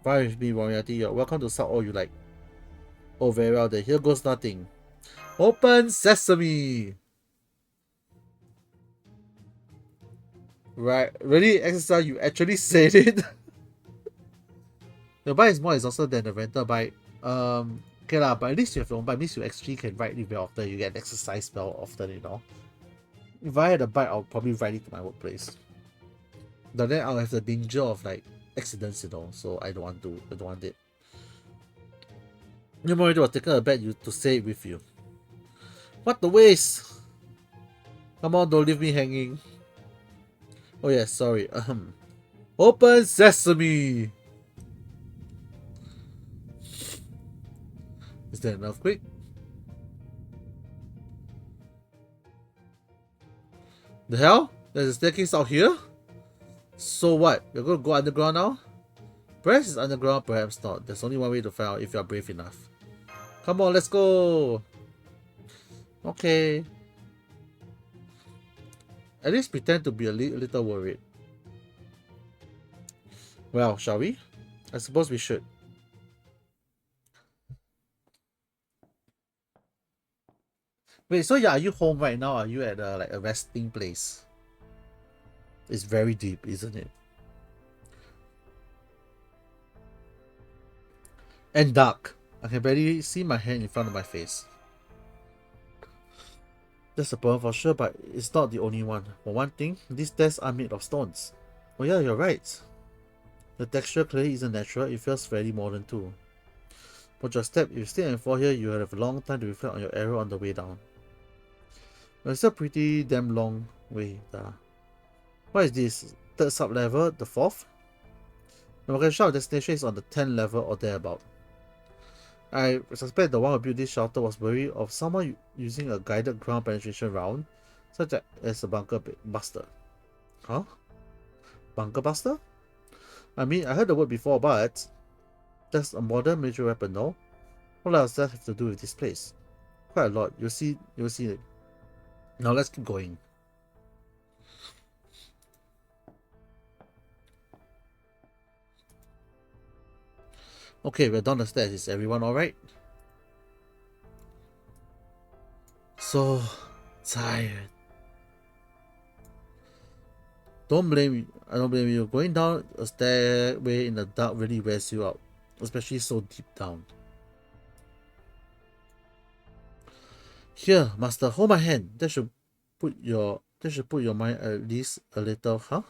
Fine with me, Moriarty. You're welcome to sulk all you like. Oh, very well then. Here goes nothing. Open Sesame! Right. Really, exercise, you actually said it. The bike is more exhausted than the rental bike. Okay lah, but at least you have your own bike. Means you actually can ride it very often. You get exercise very often, you know. If I had a bike, I'll probably ride it to my workplace. But then I'll have the danger of like accidents, you know. So I don't want it. No more was taking a bet you to stay with you. What the waste? Come on, don't leave me hanging. Oh yeah, sorry. Open Sesame! Is there an earthquake? The hell? There's a staircase out here? So what? You're gonna go underground now? Perhaps it's underground, perhaps not. There's only one way to find out if you're brave enough. Come on, let's go! Okay. At least pretend to be a little worried. Well, shall we? I suppose we should. Wait, so yeah, are you home right now? Are you at like a resting place? It's very deep, isn't it? And dark. I can barely see my hand in front of my face. That's a problem for sure, but it's not the only one. For one thing, these desks are made of stones. Oh yeah, you're right. The texture clearly isn't natural, it feels very modern too. Watch your step, if you stay and fall here, you'll have a long time to reflect on your arrow on the way down. But it's a pretty damn long way. What is this? Third sub-level? The fourth? The location of destination is on the 10th level or thereabout. I suspect the one who built this shelter was wary of someone using a guided ground penetration round, such as a bunker buster. Huh? Bunker buster? I mean, I heard the word before, but that's a modern military weapon, no? What else does that have to do with this place? Quite a lot. You'll see it. Now let's keep going. Okay, we're down the stairs. Is everyone alright? So tired. Don't blame me. I don't blame you. Going down a stairway in the dark really wears you out, especially so deep down. Here, master, hold my hand. That should put your mind at least a little, huh?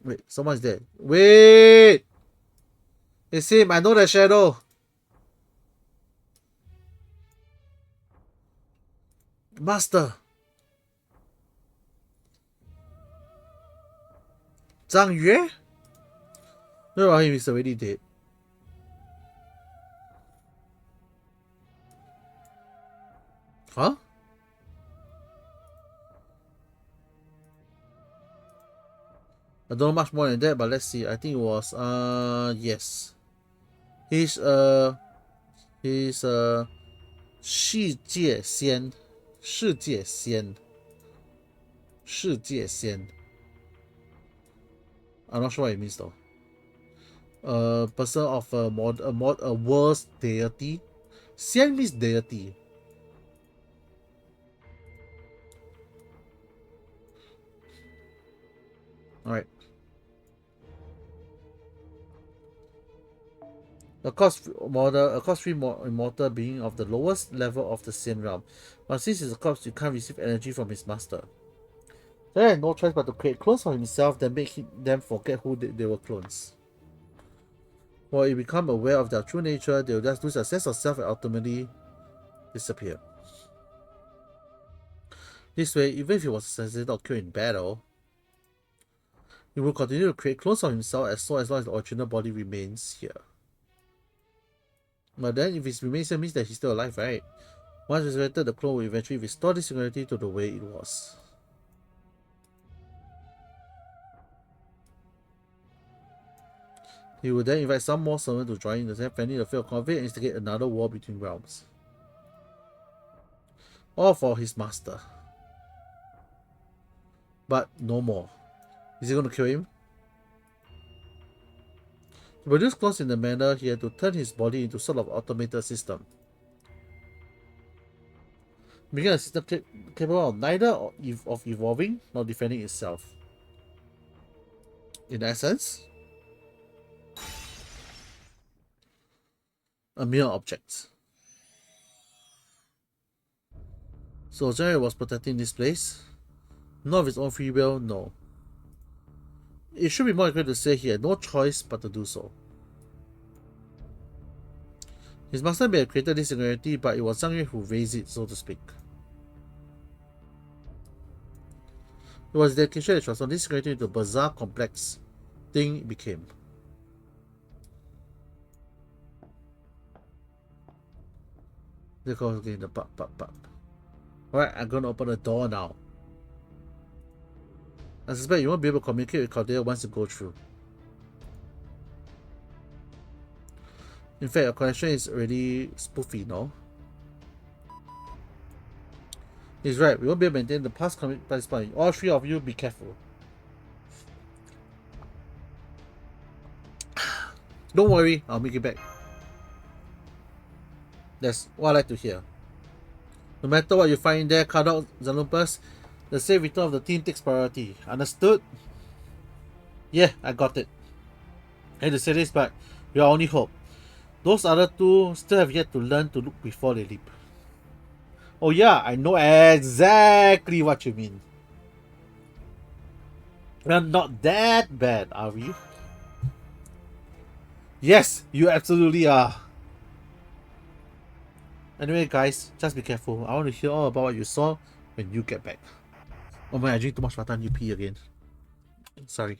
Wait, someone's there. Wait! It's him, I know the shadow. Master! Zhang Yue? No, him is already dead. Huh? I don't know much more than that, but let's see. I think it was yes. He's 世界仙，世界仙，世界仙. I'm not sure what it means though. Person of a world's deity. Xian means deity. Alright. A cost-free immortal being of the lowest level of the Xian realm. But since he's a corpse, you can't receive energy from his master. They had no choice but to create clones for himself, then make them forget who they were clones. When you become aware of their true nature, they will just lose their sense of self and ultimately disappear. This way, even if he was assassinated or killed in battle, he will continue to create clones of himself as long as the original body remains here. But then, if it remains here, means that he's still alive, right? Once resurrected, the clone will eventually restore this singularity to the way it was. He will then invite some more servants to join in the fanning the field of conflict and instigate another war between realms. All for his master. But no more. Is he going to kill him? To produce clones in the manner, he had to turn his body into sort of automated system. Making a system capable of neither of evolving nor defending itself. In essence, a mere object. So Jerry was protecting this place. Not of his own free will, no. It should be more accurate to say he had no choice but to do so. His master may have created this singularity, but it was Zhang Yue who raised it, so to speak. It was dedication that transformed this singularity into a bizarre, complex thing it became. There goes again the pop. Alright, I'm gonna open the door now. I suspect you won't be able to communicate with Cordelia once you go through. In fact, your connection is already spoofy, no? He's right, we won't be able to maintain the past participant. All three of you, be careful. Don't worry, I'll make it back. That's what I like to hear. No matter what you find there, cut out Zalumpus. The safe return of the team takes priority. Understood? Yeah, I got it. I hate to say this, but you're our only hope. Those other two still have yet to learn to look before they leap. Oh yeah, I know exactly what you mean. We're not that bad, are we? Yes, you absolutely are. Anyway, guys, just be careful. I want to hear all about what you saw when you get back. Oh man, I drink too much water and you pee again. Sorry.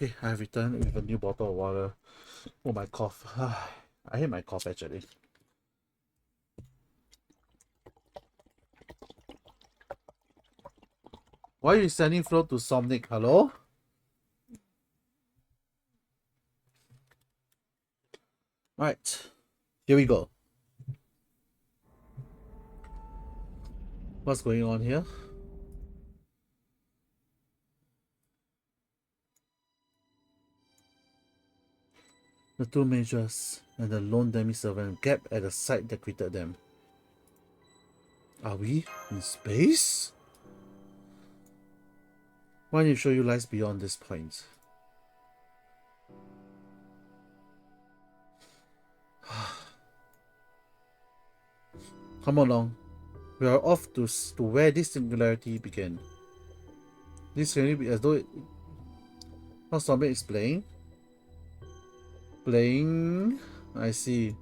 Okay, I have returned with a new bottle of water. Oh, my cough. I hate my cough actually. Why are you sending Flo to Somnic? Hello? Right. Here we go. What's going on here? The two majors and the lone demi-servant gap at the site that greeted them. Are we in space? Why don't you show you lies beyond this point? Come along. We are off to where this singularity began. This can only be as though it... How Somnic is playing? Playing... I see.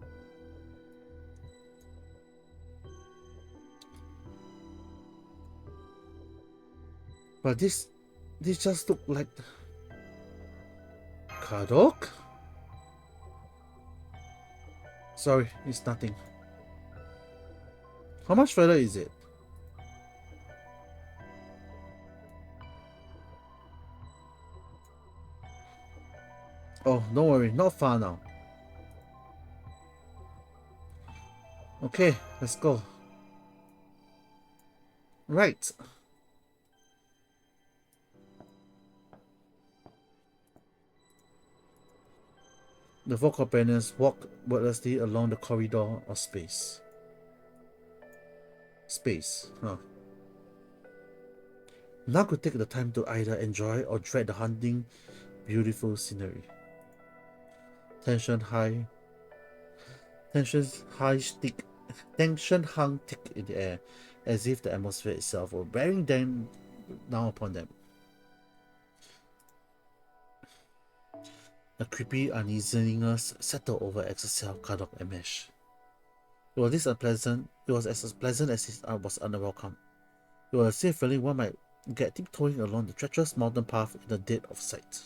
But this just looked like Kadok? Sorry, it's nothing. How much further is it? Oh, don't worry, not far now. Okay, let's go. Right. The four companions walked wordlessly along the corridor of space. Space, huh? Now could take the time to either enjoy or dread the hunting, beautiful scenery. Tension high. Tension hung thick in the air, as if the atmosphere itself were bearing down upon them. A creepy uneasiness settled over Exocel, Kadok, and Mesh. It was as pleasant as it was unwelcome. It was a safe feeling one might get tiptoeing along the treacherous mountain path in the dead of sight.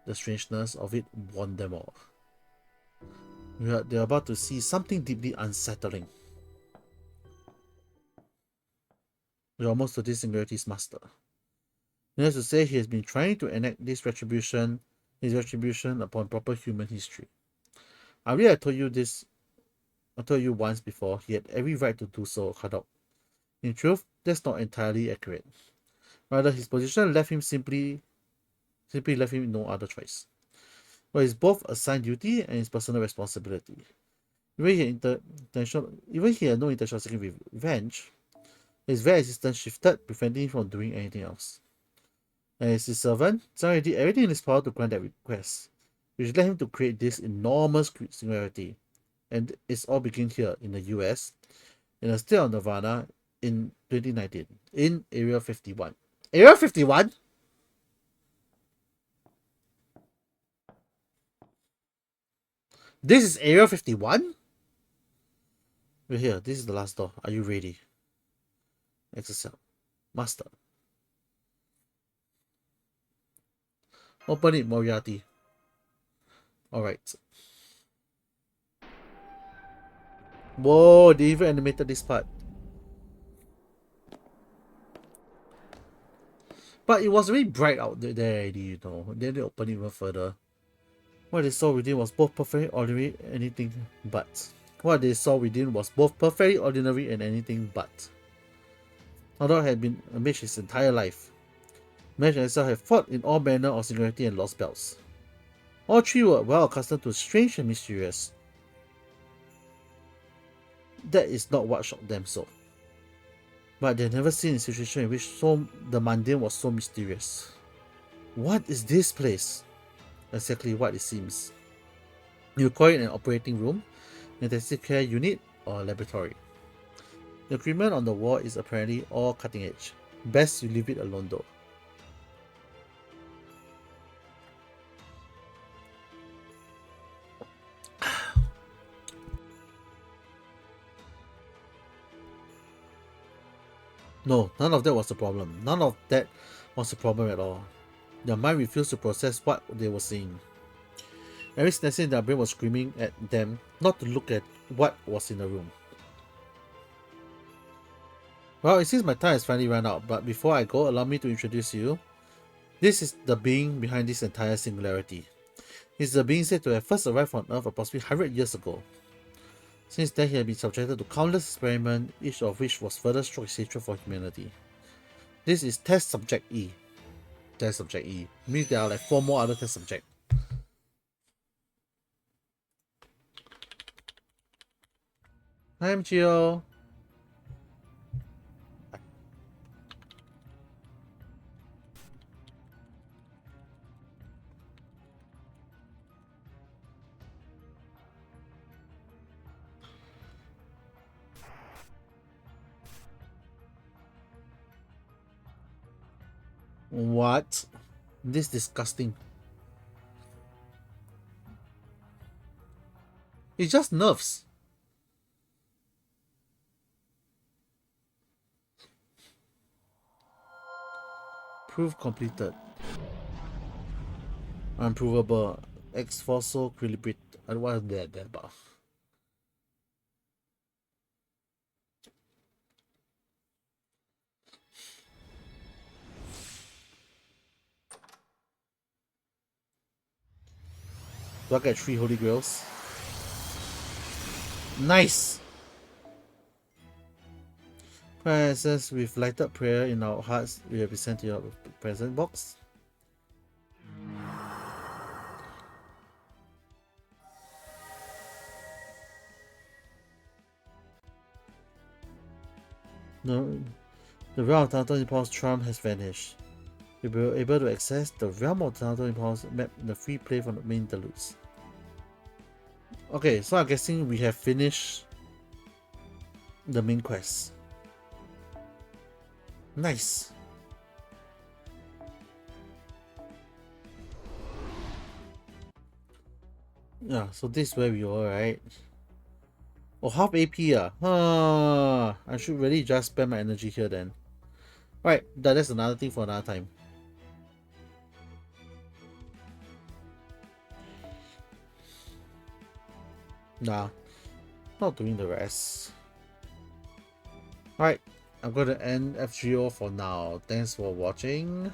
The strangeness of it warned them all. They are about to see something deeply unsettling. We are almost to this singularity's master. Needless to say, he has been trying to enact his retribution upon proper human history. I really told you once before, he had every right to do so, Kadok. In truth, that's not entirely accurate. Rather, his position simply left him no other choice. But it's both assigned duty and his personal responsibility. Even he had no intention of seeking revenge, his very existence shifted, preventing him from doing anything else. And as his servant, Zhang did everything in his power to grant that request, which led him to create this enormous singularity. And it's all began here in the US, in the state of Nevada, in 2019, in Area 51. Area 51? This is Area 51? We're here. This is the last door. Are you ready? Exocel. Master. Open it, Moriarty. Alright. Whoa, they even animated this part. But it was really bright out there already, you know. Then they opened it even further. What they saw within was both perfectly ordinary and anything but. What they saw within was both perfectly ordinary and anything but. Thanatos had been a mage his entire life. Mage and himself had fought in all manner of singularity and lost belts. All three were well accustomed to strange and mysterious. That is not what shocked them so. But they had never seen a situation in which the mundane was so mysterious. What is this place? Exactly what it seems. You call it an operating room, intensive care unit, or a laboratory. The equipment on the wall is apparently all cutting edge. Best you leave it alone though. No, none of that was the problem. None of that was the problem at all. Their mind refused to process what they were seeing. Every sensation in their brain was screaming at them not to look at what was in the room. Well, it seems my time has finally run out, but before I go, allow me to introduce you. This is the being behind this entire singularity. He's the being said to have first arrived on Earth approximately 100 years ago. Since then, he had been subjected to countless experiments, each of which was further struck his hatred for humanity. This is Test Subject E. Test Subject E. Means there are like 4 more other test subjects. Hi, MGO. What? This disgusting. It's just nerves. Proof completed. Unprovable. Ex fossil equilibrate. What is that about? Do I get 3 holy grails? Nice! Prayers with lighted prayer in our hearts, we have been sent to your present box. No, the realm of Thanatos Impulse Traum has vanished. We were able to access the realm of Thanatos Impulse map in the free play from the main interludes. Okay, so I'm guessing we have finished the main quest. Nice. Yeah, so this is where we are, right? Oh, half AP I should really just spend my energy here then. Right, that's another thing for another time. Nah, not doing the rest. Alright, I'm going to end FGO for now. Thanks for watching.